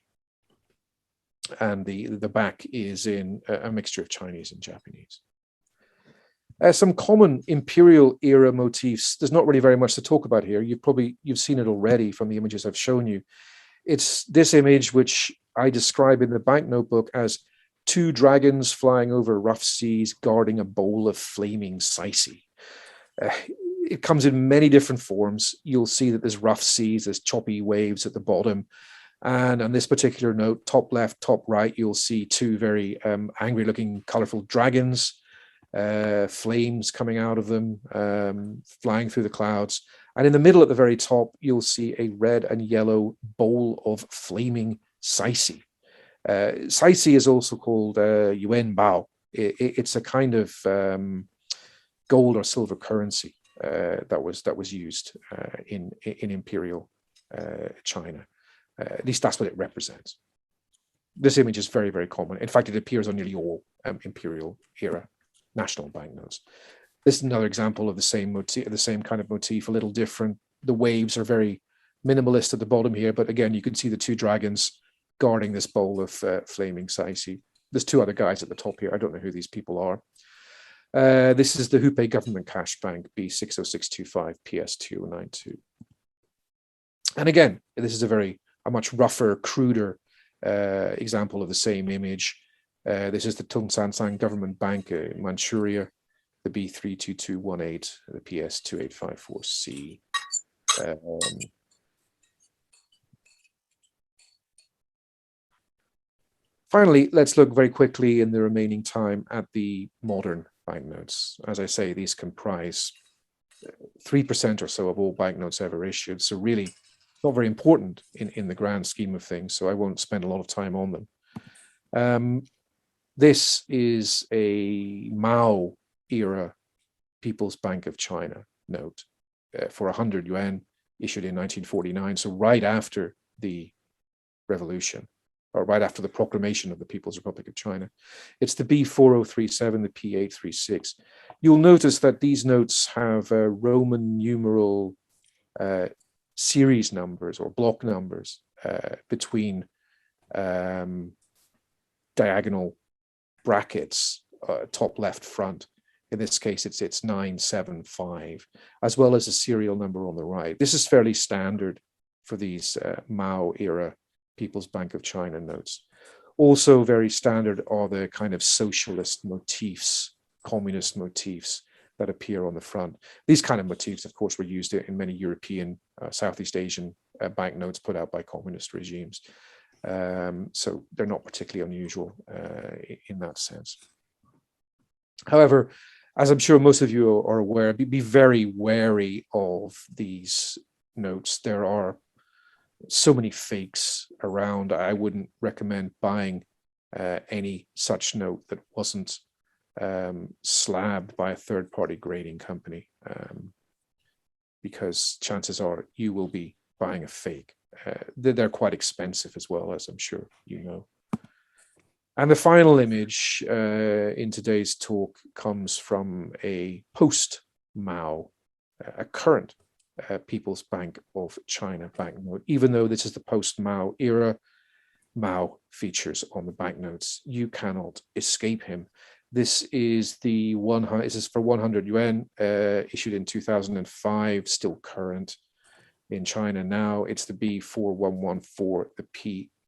and the back is in a mixture of Chinese and Japanese. Some common imperial era motifs. There's not really very much to talk about here. You've seen it already from the images I've shown you. It's this image, which I describe in the Banknote Book as 2 dragons flying over rough seas, guarding a bowl of flaming syce. It comes in many different forms. You'll see that there's rough seas, there's choppy waves at the bottom. And on this particular note, top left, top right, you'll see 2 very angry looking, colorful dragons, flames coming out of them, flying through the clouds. And in the middle at the very top, you'll see a red and yellow bowl of flaming syce. Syce is also called Yuan Bao It's a kind of gold or silver currency that was used in Imperial China. At least that's what it represents. This image is very, very common. In fact, it appears on nearly all imperial era national banknotes. This is another example of the same motif, the same kind of motif, a little different. The waves are very minimalist at the bottom here, but again, you can see the two dragons guarding this bowl of flaming saisi. There's two other guys at the top here. I don't know who these people are. This is the Hubei Government Cash Bank B60625 PS2092. And again, this is a much rougher, cruder example of the same image. This is the Tungsansan Government Bank in Manchuria, the B32218, the PS2854C. Finally, let's look very quickly in the remaining time at the modern banknotes. As I say, these comprise 3% or so of all banknotes ever issued, so really not very important in the grand scheme of things, so I won't spend a lot of time on them. This is a Mao era People's Bank of China note for 100 yuan, issued in 1949, so right after the revolution, or right after the proclamation of the People's Republic of China. It's the B4037, the P836. You'll notice that these notes have Roman numeral series numbers or block numbers between diagonal brackets, top left front. In this case, it's 975, as well as a serial number on the right. This is fairly standard for these Mao era People's Bank of China notes. Also very standard are the kind of socialist motifs, communist motifs that appear on the front. These kind of motifs, of course, were used in many European, Southeast Asian banknotes put out by communist regimes. So they're not particularly unusual in that sense. However, as I'm sure most of you are aware, be very wary of these notes. There are so many fakes around. I wouldn't recommend buying any such note that wasn't slabbed by a third-party grading company, because chances are you will be buying a fake. They're quite expensive as well, as I'm sure you know. And the final image in today's talk comes from a post-Mao, a current People's Bank of China banknote. Even though this is the post-Mao era, Mao features on the banknotes. You cannot escape him. This is this is for 100 yuan, issued in 2005, still current in China now. It's the B4114, the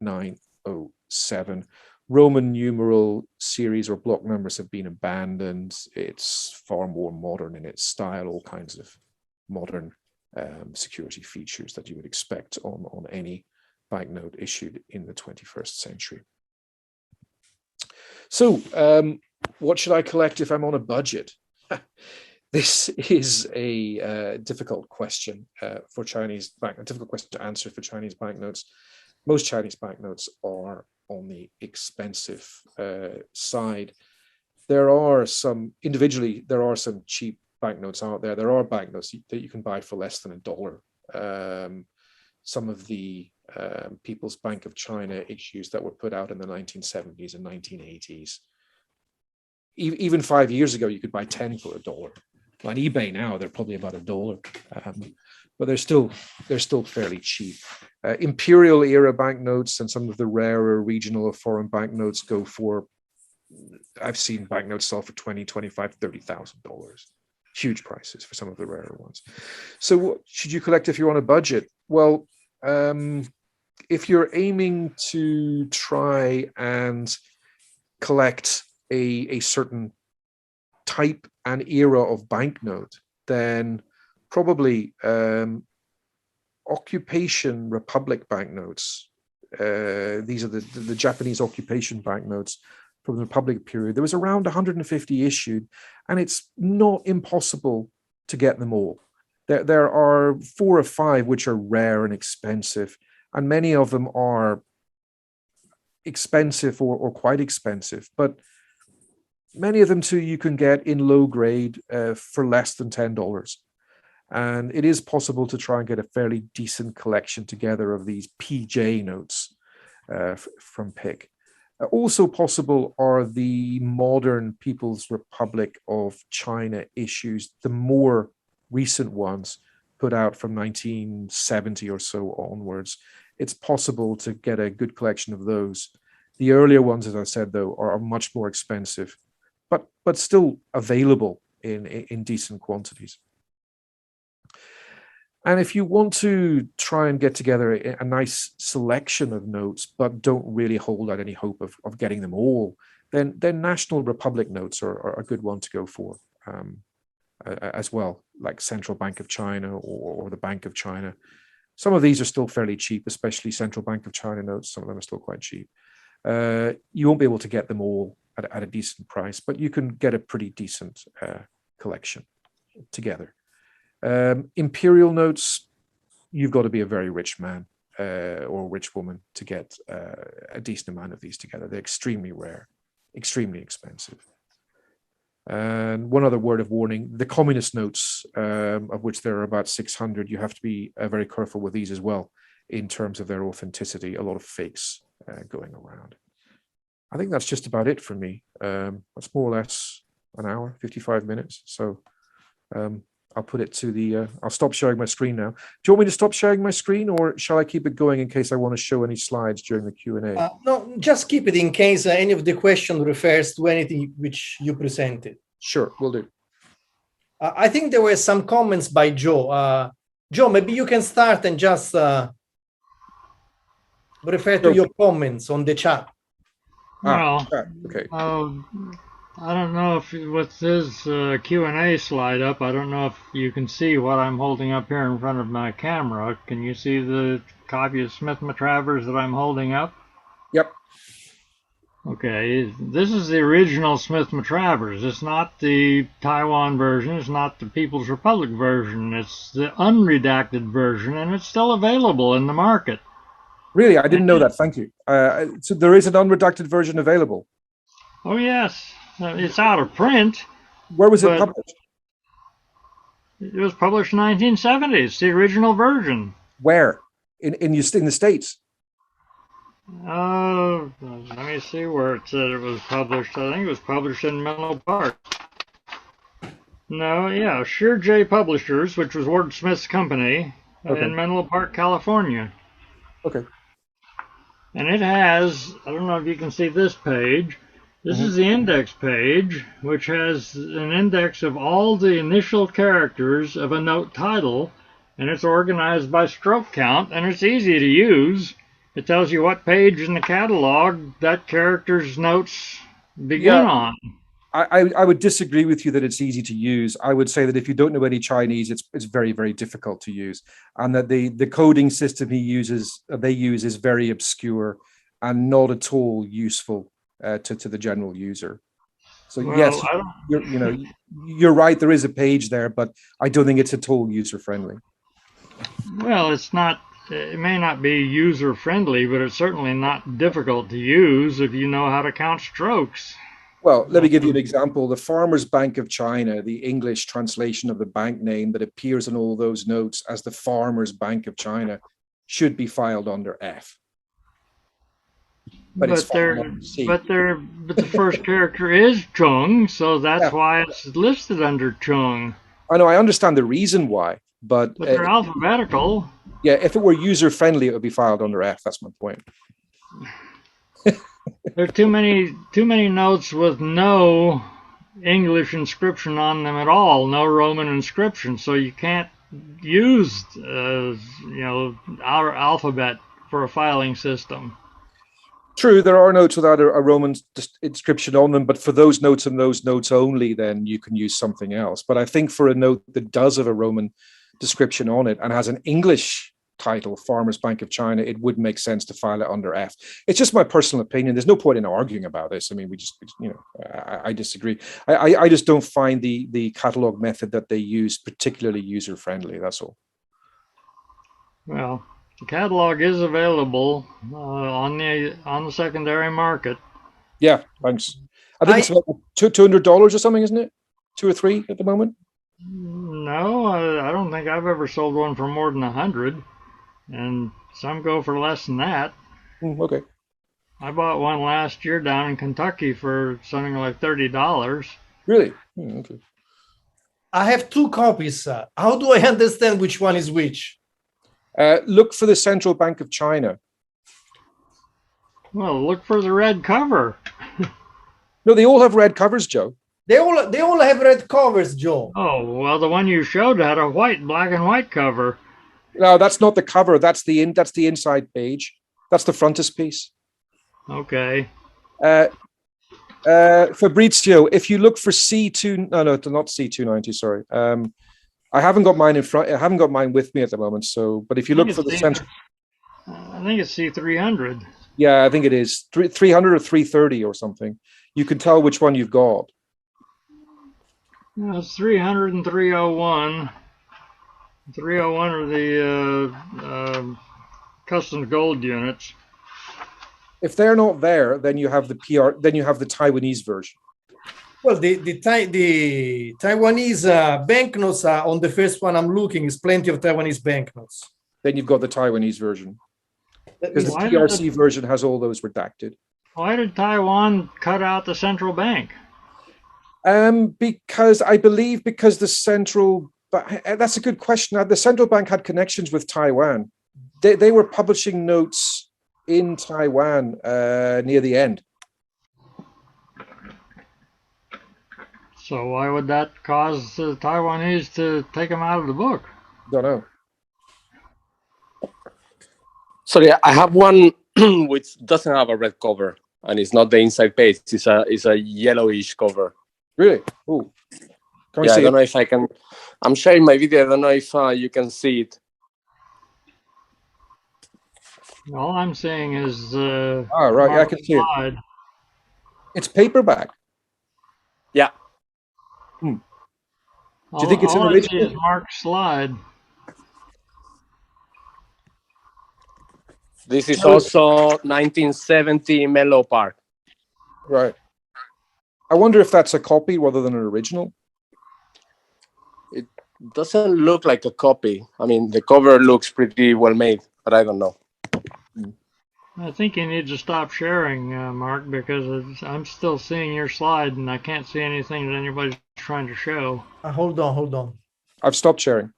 P907. Roman numeral series or block numbers have been abandoned. It's far more modern in its style, all kinds of modern security features that you would expect on any banknote issued in the 21st century. So what should I collect if I'm on a budget? This is a difficult question for Chinese bank, a difficult question to answer for Chinese banknotes. Most Chinese banknotes are on the expensive side. There are some, individually, there are some cheap banknotes out there. There are banknotes that you can buy for less than $1. Some of the People's Bank of China issues that were put out in the 1970s and 1980s. Even 5 years ago, you could buy 10 for $1. On eBay now, they're probably about $1, but they're still fairly cheap. Imperial era banknotes and some of the rarer regional or foreign banknotes go for, I've seen banknotes sell for $20,000, $25,000, $30,000. Huge prices for some of the rarer ones. So what should you collect if you're on a budget? Well, if you're aiming to try and collect a certain type and era of banknote, then probably occupation republic banknotes. These are the Japanese occupation banknotes from the Republic period. There was around 150 issued, and it's not impossible to get them all. There are 4 or 5 which are rare and expensive, and many of them are expensive or quite expensive. But Many of them too you can get in low grade for less than $10. And it is possible to try and get a fairly decent collection together of these PJ notes from PIC. Also possible are the modern People's Republic of China issues, the more recent ones put out from 1970 or so onwards. It's possible to get a good collection of those. The earlier ones, as I said, though, are much more expensive, but still available in decent quantities. And if you want to try and get together a nice selection of notes, but don't really hold out any hope of getting them all, then National Republic notes are a good one to go for as well, like Central Bank of China or the Bank of China. Some of these are still fairly cheap, especially Central Bank of China notes. Some of them are still quite cheap. You won't be able to get them all at a decent price, but you can get a pretty decent collection together. Imperial notes, you've got to be a very rich man or rich woman to get a decent amount of these together. They're extremely rare, extremely expensive. And one other word of warning, the communist notes, of which there are about 600, you have to be very careful with these as well in terms of their authenticity. A lot of fakes going around. I think that's just about it for me. That's more or less an hour, 55 minutes. So I'll put it to the, I'll stop sharing my screen now. Do you want me to stop sharing my screen, or shall I keep it going in case I want to show any slides during the Q&A? No, just keep it in case any of the question refers to anything which you presented. Sure, will do. I think there were some comments by Joe. Joe, maybe you can start and just refer to your comments on the chat. Well, okay. I don't know if with this Q&A slide up, I don't know if you can see what I'm holding up here in front of my camera. Can you see the copy of Smith Matravers that I'm holding up? Yep. Okay, this is the original Smith Matravers. It's not the Taiwan version. It's not the People's Republic version. It's the unredacted version, and it's still available in the market. Really? I didn't know that. Thank you. So there is an unredacted version available? Oh, yes. It's out of print. Where was it published? It was published in 1970. It's the original version. Where? In the States? Let me see where it said it was published. I think it was published in Menlo Park. No, yeah, Shear J Publishers, which was Ward Smith's company, in Menlo Park, California. Okay. And it has, I don't know if you can see this page. This is the index page, which has an index of all the initial characters of a note title, and it's organized by stroke count, and it's easy to use. It tells you what page in the catalog that character's notes begin on. I would disagree with you that it's easy to use. I would say that if you don't know any Chinese, it's very, very difficult to use, and that the coding system they use is very obscure and not at all useful to the general user. So well, yes, you're right. There is a page there, but I don't think it's at all user friendly. Well, it's not. It may not be user friendly, but it's certainly not difficult to use if you know how to count strokes. Well, let me give you an example. The Farmers Bank of China, the English translation of the bank name that appears in all those notes as the Farmers Bank of China, should be filed under F. But the first character is Chung, so that's why it's listed under Chung. I know, I understand the reason why, but they're alphabetical. Yeah, if it were user friendly, it would be filed under F. That's my point. There are too many notes with no English inscription on them at all, no Roman inscription, so you can't use our alphabet for a filing system. True, there are notes without a Roman inscription on them, but for those notes and those notes only, then you can use something else. But I think for a note that does have a Roman description on it and has an English title, Farmers Bank of China, it would make sense to file it under F. It's just my personal opinion. There's no point in arguing about this. I mean, I disagree. I just don't find the catalog method that they use particularly user-friendly, that's all. Well, the catalog is available on the secondary market. Yeah, thanks. I think it's about $200 or something, isn't it? 2 or 3 at the moment. No, I don't think I've ever sold one for more than 100, and some go for less than that. Okay. I bought one last year down in Kentucky for something like $30. Really? Okay. I have 2 copies. How do I understand which one is which? Look for the Central Bank of China. Well, look for the red cover. No, they all have red covers, Joe. They all have red covers, Joe. Oh, well, the one you showed had a black and white cover. No, that's not the cover. That's the inside page. That's the frontispiece. Okay. Fabrizio, if you look for C2, no, not C290. Sorry. I haven't got mine in front. I haven't got mine with me at the moment. So, but if you look for the central, I think it's C300. Yeah, I think it is 300 or 330 or something. You can tell which one you've got. It's 300 and 301. 301 are the customs gold units. If they're not there, then you have the Then you have the Taiwanese version. Well, the Taiwanese banknotes are on the first one I'm looking. Is plenty of Taiwanese banknotes. Then you've got the Taiwanese version. Because the PRC version has all those redacted. Why did Taiwan cut out the central bank? Because I believe the central. That's a good question. The central bank had connections with Taiwan. They were publishing notes in Taiwan near the end. So why would that cause the Taiwanese to take them out of the book? Don't know. Sorry, I have one which doesn't have a red cover, and it's not the inside page. It's a yellowish cover. Really? Oh. Yeah, I don't know if I can. I'm sharing my video. I don't know if you can see it. All I'm seeing is right, I can see it. It's paperback. Yeah. Do you think it's an original? All I see is Mark's slide. This is also 1970 Menlo Park. Right. I wonder if that's a copy rather than an original. It doesn't look like a copy. I mean, the cover looks pretty well made, but I don't know. I think you need to stop sharing, Mark, because I'm still seeing your slide and I can't see anything that anybody's trying to show. Hold on. I've stopped sharing.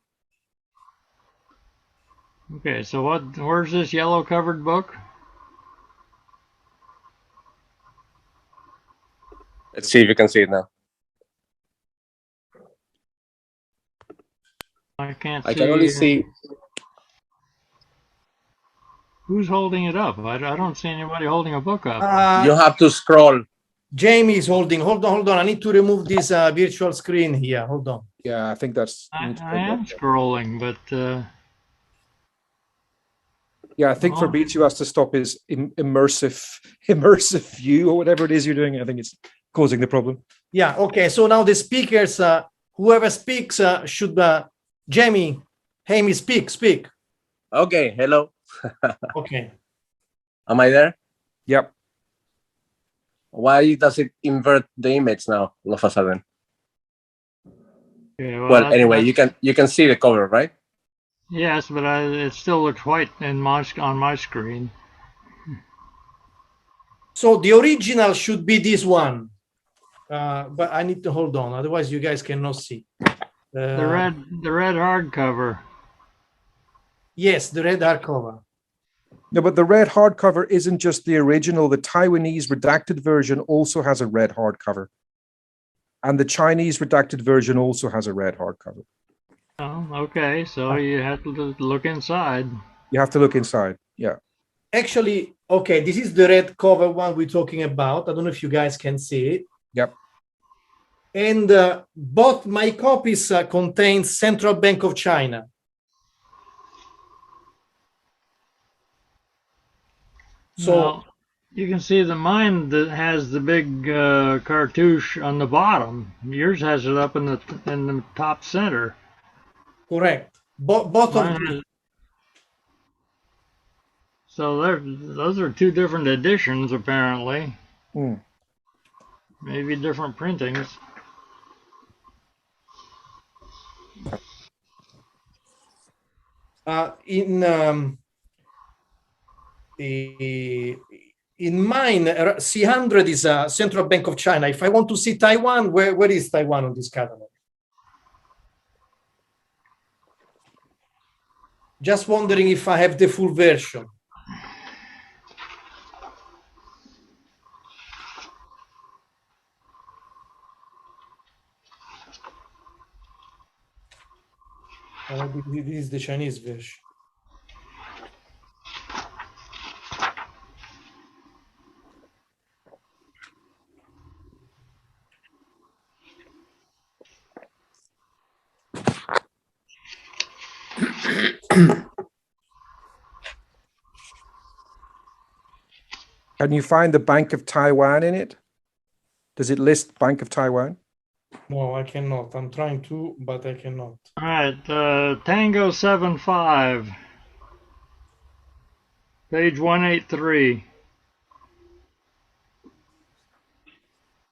Okay, so where's this yellow covered book? Let's see if you can see it now. I can't see. I can only see. Who's holding it up? I don't see anybody holding a book up. You have to scroll. Jamie is holding. Hold on. I need to remove this virtual screen here. Hold on. Yeah, I think that's. I am scrolling, but. Yeah, I think Fabrizio has to stop his immersive view or whatever it is you're doing. I think it's causing the problem. Yeah. Okay. So now the speakers, whoever speaks, should. Jamie, Amy, speak. Okay. Hello. Okay. Am I there? Yep. Why does it invert the image now all of a sudden? Okay, well, anyway, you can see the cover, right? Yes, but it still looks white on my screen. So the original should be this one, but I need to hold on, otherwise you guys cannot see. The red hardcover. Yes, the red hardcover. No, but the red hardcover isn't just the original. The Taiwanese redacted version also has a red hardcover. And the Chinese redacted version also has a red hardcover. Oh, okay. So you have to look inside. You have to look inside. Yeah. Actually, okay, this is the red cover one we're talking about. I don't know if you guys can see it. Yep. And both my copies contain Central Bank of China. So now, you can see the mine that has the big cartouche on the bottom. Yours has it up in the top center. Correct. Both of them. So those are two different editions, apparently. maybe different printings. In mine, C100 is Central Bank of China. If I want to see Taiwan, where is Taiwan on this catalog? Just wondering if I have the full version. This is the Chinese version. Can you find the Bank of Taiwan in it? Does it list Bank of Taiwan? No, I cannot. I'm trying to, but I cannot. All right, Tango 75, page 183.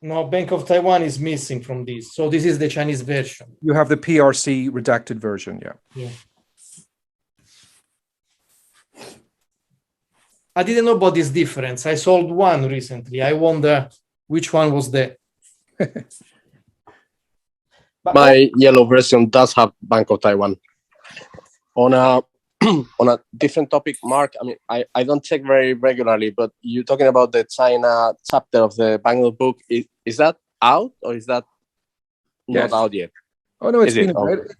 No, Bank of Taiwan is missing from this. So this is the Chinese version. You have the PRC redacted version, yeah. Yeah. I didn't know about this difference. I sold one recently. I wonder which one was that. My yellow version does have Bank of Taiwan. On a on a different topic, Mark, I mean, I don't check very regularly, but you're talking about the China chapter of the Banknote book. Is that out or is that Yes. not out yet? Oh no, Is it?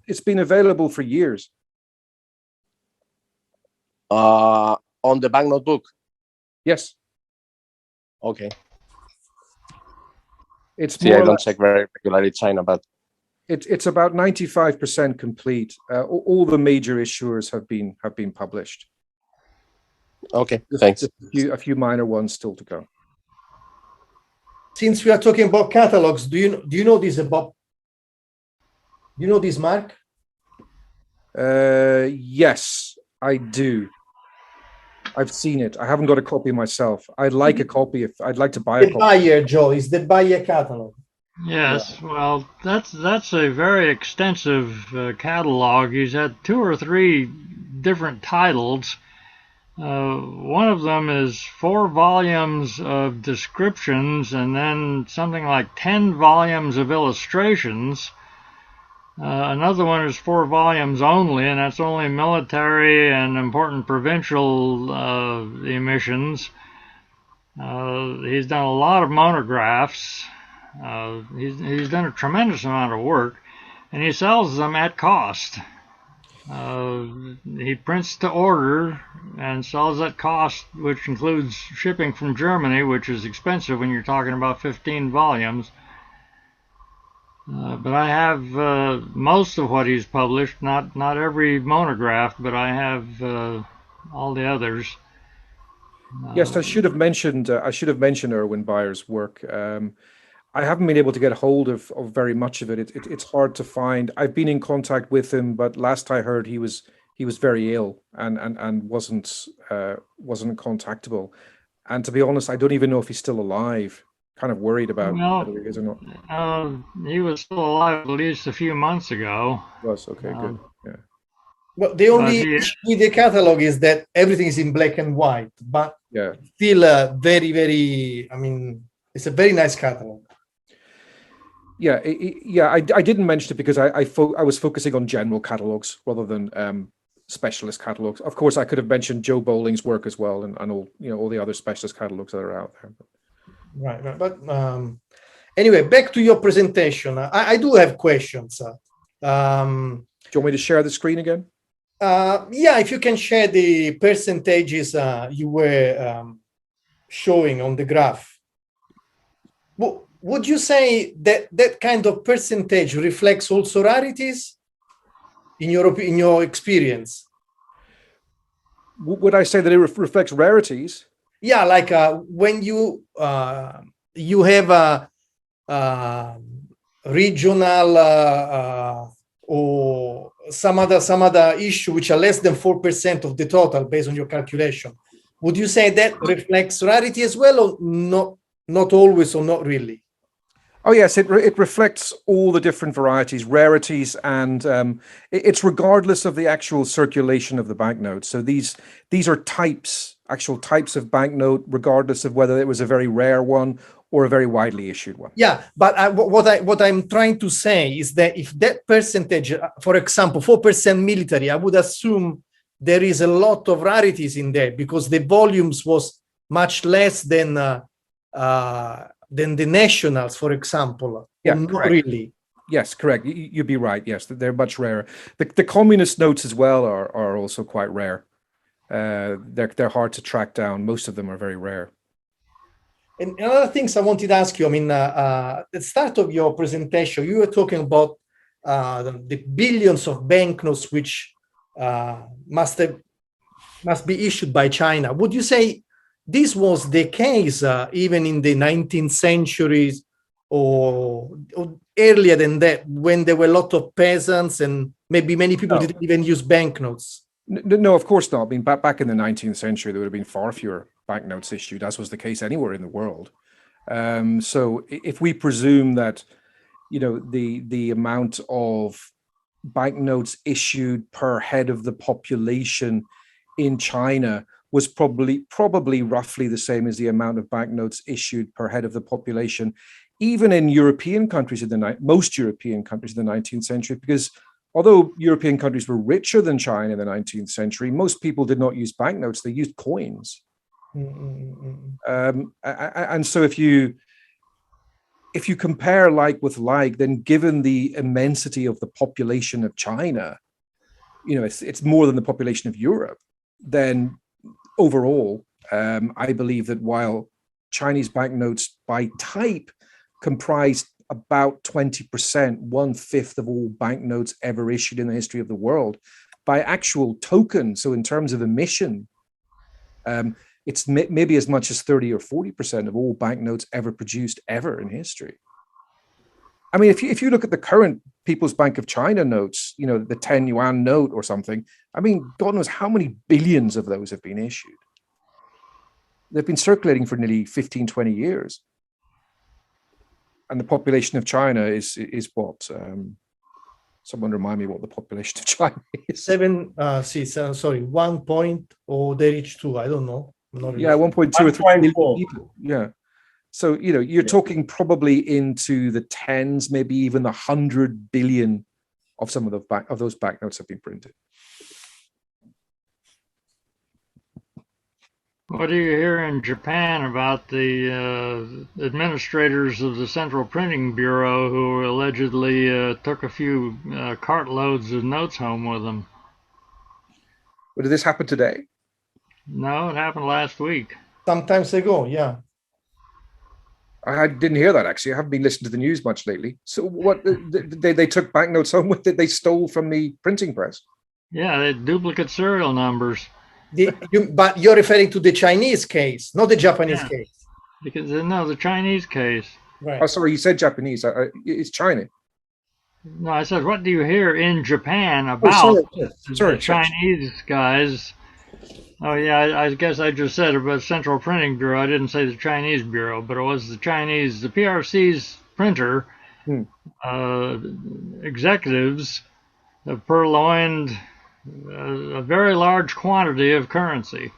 it's been available for years. On the Banknote book? Yes. Okay. It's See, more I or don't less- check very regularly China, but it's about 95% complete. All the major issuers have been published. okay, thanks. Just a few minor ones still to go. Since we are talking about catalogs, do you know this about? Do you know this, Mark? Yes, I do. I've seen it. I haven't got a copy myself. I'd like a copy. If I'd like to buy a The copy. buyer, Joe, is the buyer catalog. Yes, well, that's a very extensive catalog. He's had 2 or 3 different titles. One of them is 4 volumes of descriptions and then something like 10 volumes of illustrations. Another one is 4 volumes only, and that's only military and important provincial emissions. He's done a lot of monographs. He's done a tremendous amount of work, and he sells them at cost. He prints to order and sells at cost, which includes shipping from Germany, which is expensive when you're talking about 15 volumes. But I have most of what he's published, not every monograph, but I have all the others. Yes, I should have mentioned Irwin Bayer's work. I haven't been able to get hold of very much of it. It's hard to find. I've been in contact with him, but last I heard he was very ill and wasn't contactable. And to be honest, I don't even know if he's still alive. Kind of worried about whether he is or not. He was still alive at least a few months ago. Was okay, good. Yeah. Well, the only issue with the catalog is that everything is in black and white, but Yeah. still very, very, I mean, it's a very nice catalog. Yeah, I didn't mention it because I was focusing on general catalogs rather than specialist catalogs. Of course, I could have mentioned Joe Bowling's work as well, and all the other specialist catalogs that are out there. Right. But anyway, back to your presentation. I do have questions. Do you want me to share the screen again? Yeah, if you can share the percentages you were showing on the graph. Would you say that that kind of percentage reflects also rarities in your experience? Would I say that it reflects rarities? Yeah, like when you have a regional or some other issue which are less than 4% of the total based on your calculation, would you say that reflects rarity as well, or not always, or not really? Oh yes, it reflects all the different varieties, rarities, and it's regardless of the actual circulation of the banknote. So these are types, actual types of banknote, regardless of whether it was a very rare one or a very widely issued one. Yeah, but what I'm trying to say is that if that percentage, for example, 4% military, I would assume there is a lot of rarities in there because the volumes was much less than the nationals, for example. Yeah, not correct. really. Yes, correct. You'd be right. Yes, they're much rarer. The communist notes as well are also quite rare. They're hard to track down. Most of them are very rare. And other things I wanted to ask you, I mean, at the start of your presentation, you were talking about the billions of banknotes which must be issued by China. Would you say this was the case even in the 19th century or earlier than that, when there were a lot of peasants and maybe many people didn't even use banknotes? No, of course not. I mean, back in the 19th century, there would have been far fewer banknotes issued, as was the case anywhere in the world. So if we presume that, the amount of banknotes issued per head of the population in China was probably roughly the same as the amount of banknotes issued per head of the population, even in European countries most European countries in the 19th century, because although European countries were richer than China in the 19th century, most people did not use banknotes, they used coins. And so if you compare like with like, then given the immensity of the population of China, it's more than the population of Europe, then overall, I believe that while Chinese banknotes by type comprised about 20%, 1/5 of all banknotes ever issued in the history of the world, by actual token, so in terms of emission, it's maybe as much as 30 or 40% of all banknotes ever produced ever in history. I mean, if you look at the current People's Bank of China notes, the 10 Yuan note or something, I mean, God knows how many billions of those have been issued. They've been circulating for nearly 15, 20 years. And the population of China is what? Someone remind me what the population of China is. 1 point, or they reach 2, I don't know. Really 1.2 or 3 billion people. Yeah. So, you're talking probably into the tens, maybe even the 100 billion of some of those banknotes have been printed. What do you hear in Japan about the administrators of the Central Printing Bureau who allegedly took a few cartloads of notes home with them? Well, did this happen today? No, it happened last week. Sometimes ago, yeah. I didn't hear that, actually. I haven't been listening to the news much lately. So what, they took banknotes home with it? They stole from the printing press? Yeah, they duplicate serial numbers. But you're referring to the Chinese case, not the Japanese case. Because the Chinese case. Right. Oh, sorry, you said Japanese. It's China. No, I said, what do you hear in Japan about the Chinese guys? Oh, yeah, I guess I just said about Central Printing Bureau. I didn't say the Chinese Bureau, but it was the PRC's printer executives have purloined a very large quantity of currency.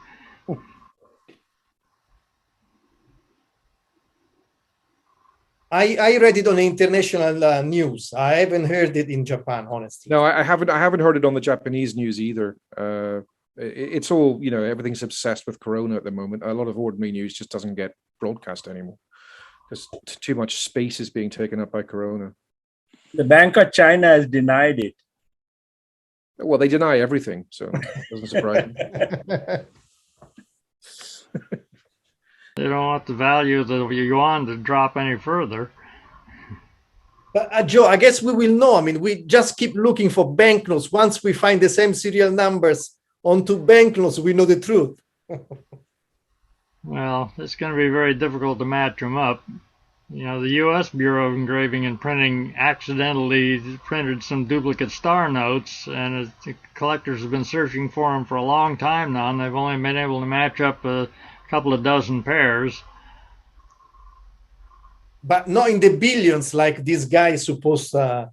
I read it on international news. I haven't heard it in Japan, honestly. No, I haven't heard it on the Japanese news either. It's all, everything's obsessed with Corona at the moment. A lot of ordinary news just doesn't get broadcast anymore because too much space is being taken up by Corona. The Bank of China has denied it. Well, they deny everything, so it doesn't surprise me. They don't want the value of the yuan to drop any further. But Joe, I guess we will know. I mean, we just keep looking for banknotes. Once we find the same serial numbers onto banknotes, we know the truth. Well, it's going to be very difficult to match them up. The U.S. Bureau of Engraving and Printing accidentally printed some duplicate star notes, and the collectors have been searching for them for a long time now, and they've only been able to match up a couple of dozen pairs. but not in the billions like this guy is supposed. I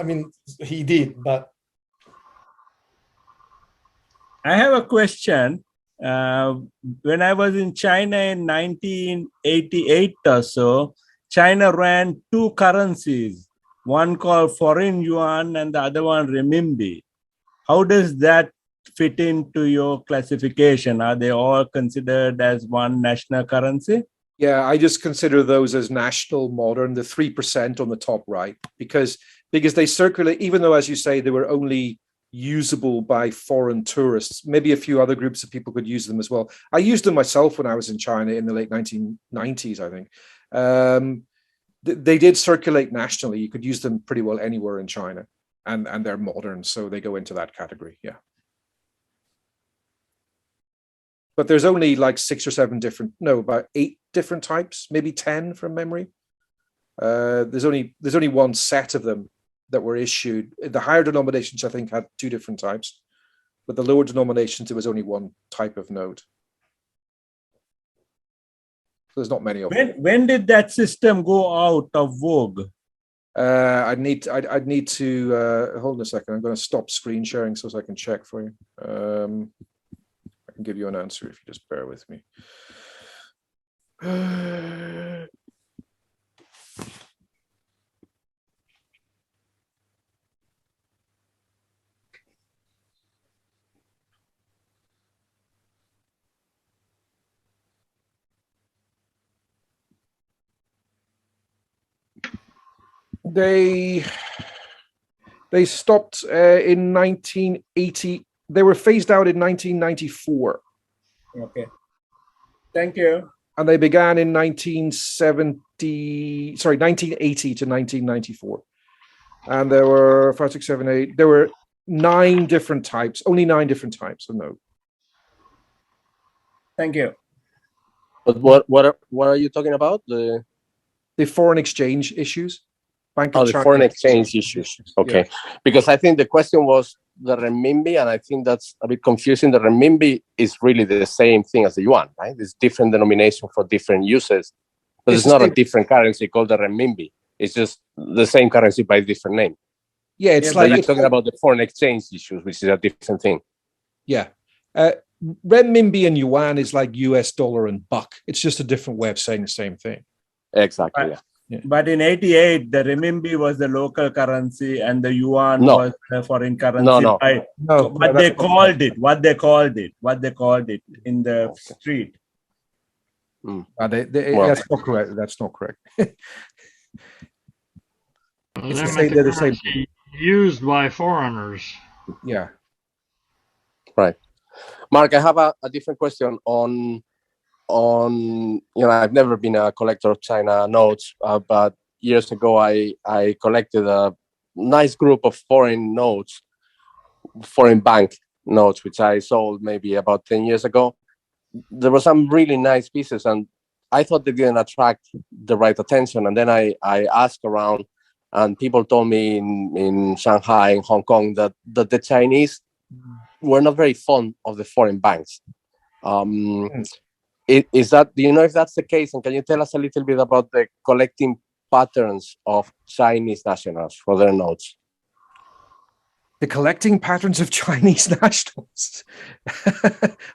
mean, he did, but I have a question. When I was in China in 1988 or so, China ran two currencies, one called foreign yuan and the other one renminbi. How does that fit into your classification? Are they all considered as one national currency? Yeah, I just consider those as national modern, the 3% on the top right, because they circulate, even though, as you say, they were only usable by foreign tourists. Maybe a few other groups of people could use them as well. I used them myself when I was in China in the late 1990s, I think. They did circulate nationally. You could use them pretty well anywhere in China, and they're modern, so they go into that category. Yeah. But there's only like 6 or 7 different, no, about 8 different types, maybe 10 from memory. There's only one set of them that were issued. The higher denominations, I think, had 2 different types, but the lower denominations, there was only one type of note. So there's not many of them. When did that system go out of vogue? I'd need to hold on a second. I'm going to stop screen sharing so I can check for you. I can give you an answer if you just bear with me. They stopped in 1980. They were phased out in 1994. Okay. Thank you. And they began in 1980 to 1994. And there were 5, 6, 7, 8. There were 9 different types, only 9 different types of note. Thank you. But what are you talking about? The foreign exchange issues. the foreign exchange issues. Okay. Yeah. Because I think the question was the renminbi, and I think that's a bit confusing. The renminbi is really the same thing as the yuan, right? It's different denomination for different uses, but it's not a different currency called the renminbi. It's just the same currency by different name. Yeah, it's like you're talking about the foreign exchange issues, which is a different thing. Yeah. Renminbi and yuan is like US dollar and buck. It's just a different way of saying the same thing. Exactly. Yeah. Yeah. But in 88, the renminbi was the local currency and the yuan was the foreign currency. No. What they called it in the street. That's not correct. That's not correct. It's the same used by foreigners. Yeah. Right. Mark, I have a different question on I've never been a collector of China notes, but years ago I collected a nice group of foreign bank notes, which I sold maybe about 10 years ago. There were some really nice pieces, and I thought they didn't attract the right attention. And then I asked around, and people told me in Shanghai and Hong Kong that the Chinese were not very fond of the foreign banks. Is that, do you know if that's the case? And can you tell us a little bit about the collecting patterns of Chinese nationals for their notes? The collecting patterns of Chinese nationals.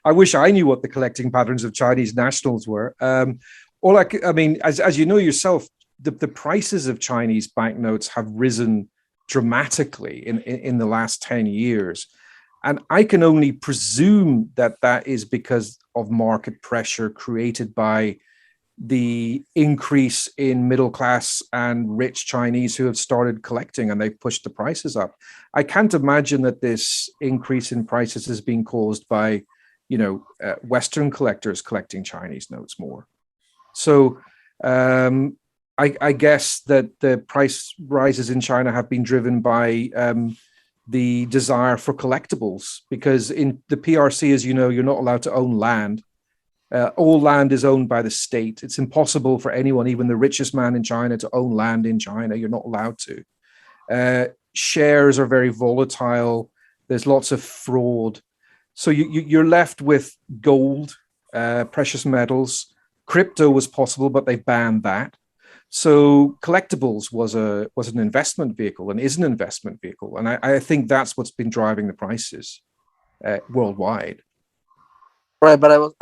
I wish I knew what the collecting patterns of Chinese nationals were. As you know yourself, the prices of Chinese banknotes have risen dramatically in the last 10 years. And I can only presume that is because of market pressure created by the increase in middle class and rich Chinese who have started collecting, and they've pushed the prices up. I can't imagine that this increase in prices has been caused by, Western collectors collecting Chinese notes more. So I guess that the price rises in China have been driven by the desire for collectibles, because in the PRC, as you know, you're not allowed to own land. All land is owned by the state. It's impossible for anyone, even the richest man in China, to own land in China. You're not allowed to. Shares are very volatile. There's lots of fraud. So you're left with gold, precious metals. Crypto was possible, but they banned that. So collectibles was an investment vehicle and is an investment vehicle, and I think that's what's been driving the prices worldwide. Right, but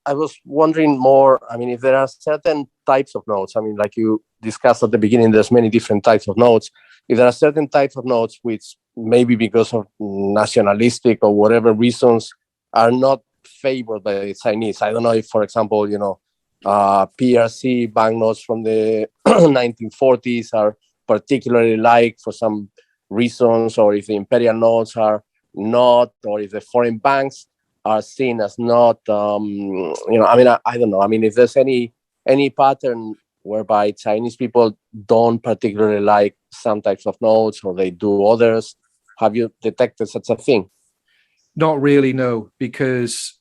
I was wondering more. I mean, if there are certain types of notes, I mean, like you discussed at the beginning, there's many different types of notes. If there are certain types of notes which maybe because of nationalistic or whatever reasons are not favored by the Chinese, I don't know if, for example, PRC banknotes from the 1940s are particularly liked for some reasons, or if the imperial notes are not, or if the foreign banks are seen as not, I mean, I don't know. I mean, if there's any pattern whereby Chinese people don't particularly like some types of notes or they do others, have you detected such a thing? Not really, no, because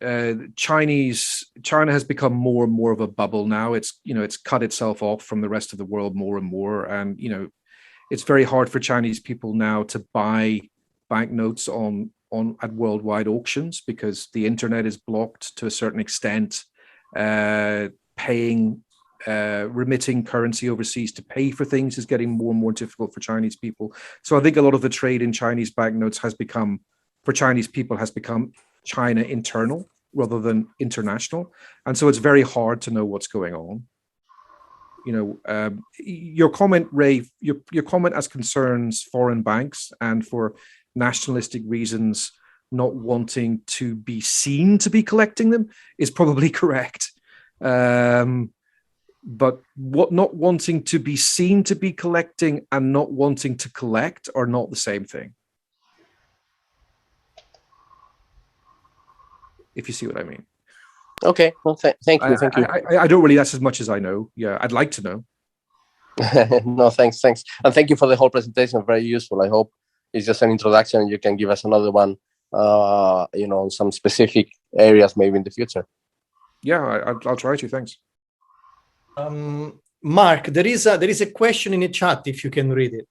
China has become more and more of a bubble now. It's cut itself off from the rest of the world more and more, and it's very hard for Chinese people now to buy banknotes at worldwide auctions because the internet is blocked to a certain extent. Remitting currency overseas to pay for things is getting more and more difficult for Chinese people. So I think a lot of the trade in Chinese banknotes has become China internal rather than international, and so it's very hard to know what's going on. Your comment, Ray, your comment as concerns foreign banks and for nationalistic reasons not wanting to be seen to be collecting them is probably correct. But what not wanting to be seen to be collecting and not wanting to collect are not the same thing. If you see what I mean. Okay, well, thank you. I don't really, that's as much as I know. Yeah, I'd like to know. No, thanks. And thank you for the whole presentation. Very useful. I hope it's just an introduction. You can give us another one, on some specific areas maybe in the future. Yeah, I'll try to. Thanks. Mark, there is a question in the chat if you can read it.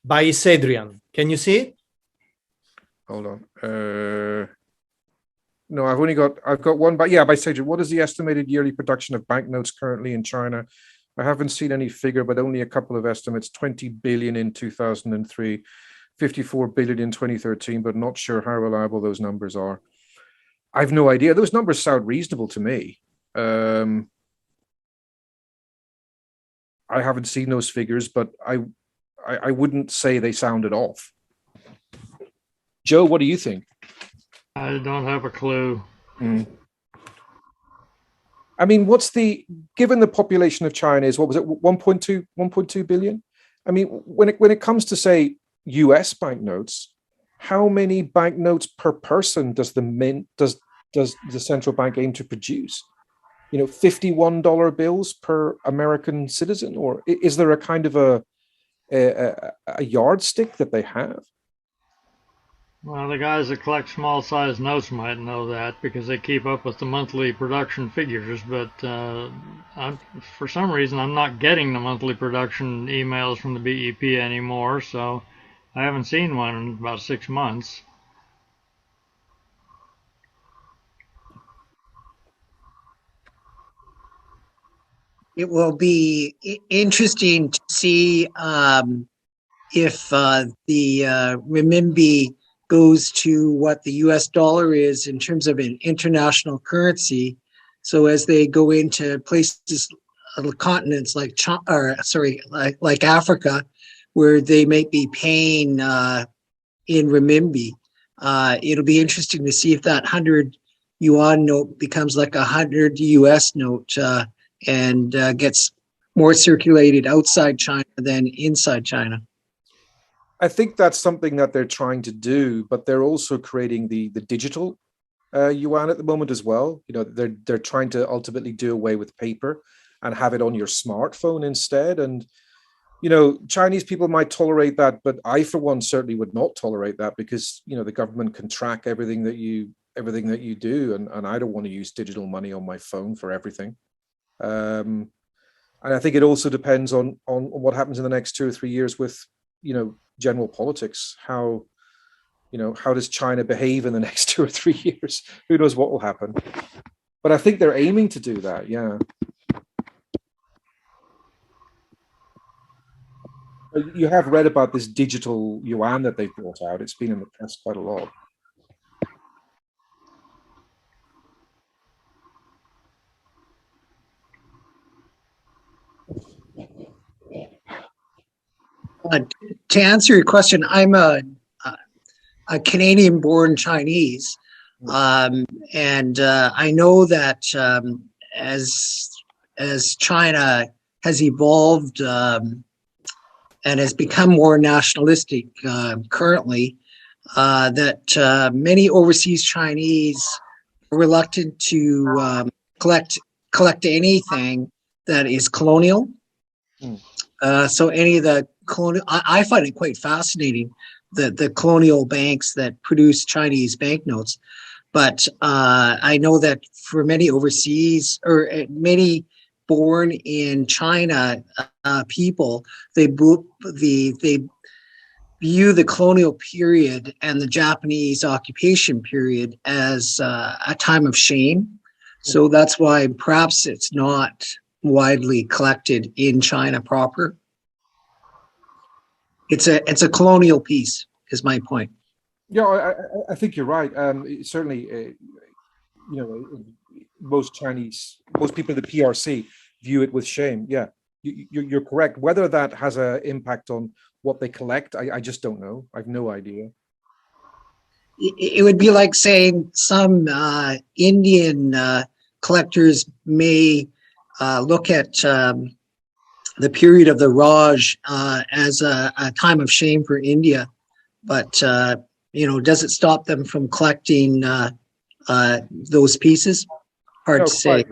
By Cedrian. Can you see it? Hold on. No, I've got one, but yeah, by Cedric. What is the estimated yearly production of banknotes currently in China? I haven't seen any figure, but only a couple of estimates. 20 billion in 2003, 54 billion in 2013, but not sure how reliable those numbers are. I've no idea. Those numbers sound reasonable to me. I haven't seen those figures, but I wouldn't say they sounded off. Joe, what do you think? I don't have a clue. I mean, given the population of China is, what was it, 1.2 billion? I mean, when it comes to, say, US banknotes, how many banknotes per person does the central bank aim to produce? $51 bills per American citizen? Or is there a kind of a yardstick that they have? Well, the guys that collect small-sized notes might know that because they keep up with the monthly production figures, but for some reason I'm not getting the monthly production emails from the BEP anymore, so I haven't seen one in about 6 months. It will be interesting to see if the renminbi goes to what the US dollar is in terms of an international currency. So as they go into places, continents like like Africa, where they might be paying in renminbi, it'll be interesting to see if that 100 yuan note becomes like a 100 US note and gets more circulated outside China than inside China. I think that's something that they're trying to do, but they're also creating the digital yuan at the moment as well. They're trying to ultimately do away with paper and have it on your smartphone instead. And Chinese people might tolerate that, but I, for one, certainly would not tolerate that because the government can track everything that you do, and I don't want to use digital money on my phone for everything. And I think it also depends on what happens in the next 2 or 3 years with general politics. How does China behave in the next 2 or 3 years? Who knows what will happen? But I think they're aiming to do that. Yeah. You have read about this digital yuan that they've brought out. It's been in the press quite a lot. To answer your question, I'm a Canadian-born Chinese, and I know that as China has evolved and has become more nationalistic currently, that many overseas Chinese are reluctant to collect anything that is colonial. So any of the colonial, I find it quite fascinating, the colonial banks that produce Chinese banknotes. But I know that for many overseas or many born in China people, they view the colonial period and the Japanese occupation period as a time of shame. So that's why perhaps it's not widely collected in China proper. It's a colonial piece, is my point. Yeah, I think you're right. Certainly, most people in the PRC view it with shame. Yeah, you're correct. Whether that has an impact on what they collect, I just don't know. I've no idea. It would be like saying some Indian collectors may look at the period of the Raj as a time of shame for India, but does it stop them from collecting those pieces? Hard to say.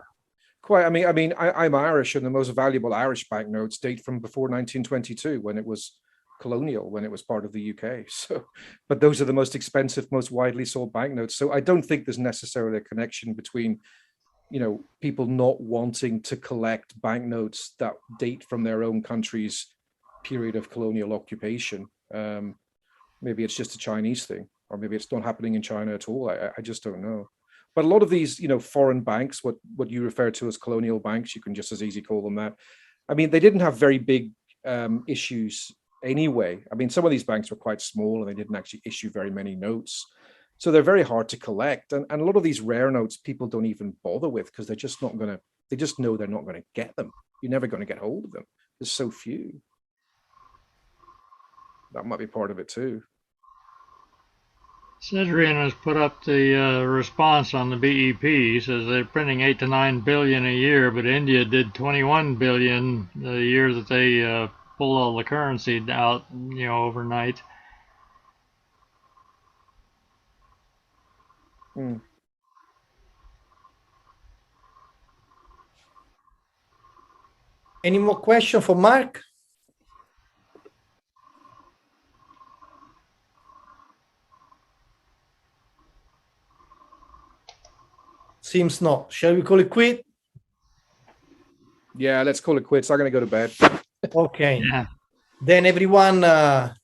Quite. I mean, I'm Irish, and the most valuable Irish banknotes date from before 1922, when it was colonial, when it was part of the UK. So, but those are the most expensive, most widely sold banknotes. So I don't think there's necessarily a connection between people not wanting to collect banknotes that date from their own country's period of colonial occupation. Maybe it's just a Chinese thing, or maybe it's not happening in China at all. I just don't know. But a lot of these, foreign banks, what you refer to as colonial banks, you can just as easy call them that. I mean, they didn't have very big issues anyway. I mean, some of these banks were quite small and they didn't actually issue very many notes. So they're very hard to collect. And a lot of these rare notes, people don't even bother with because they're just not going to, they just know they're not going to get them. You're never going to get hold of them. There's so few. That might be part of it too. Cedrian has put up the response on the BEP. He says they're printing 8 to 9 billion a year, but India did 21 billion the year that they pulled all the currency out, overnight. Any more question for Mark? Seems not. Shall we call it quit? Yeah, let's call it quits. I'm going to go to bed. Okay. Yeah. Then everyone,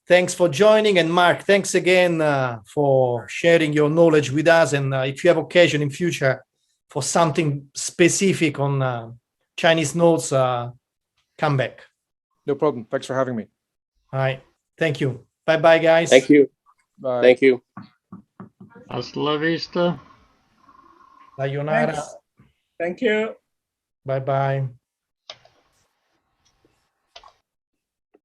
thanks for joining. And Mark, thanks again for sharing your knowledge with us. And if you have occasion in future for something specific on Chinese notes, come back. No problem. Thanks for having me. All right. Thank you. Bye-bye, guys. Thank you. Bye. Thank you. Hasta la vista. Sayonara. Thanks. Thank you. Bye-bye.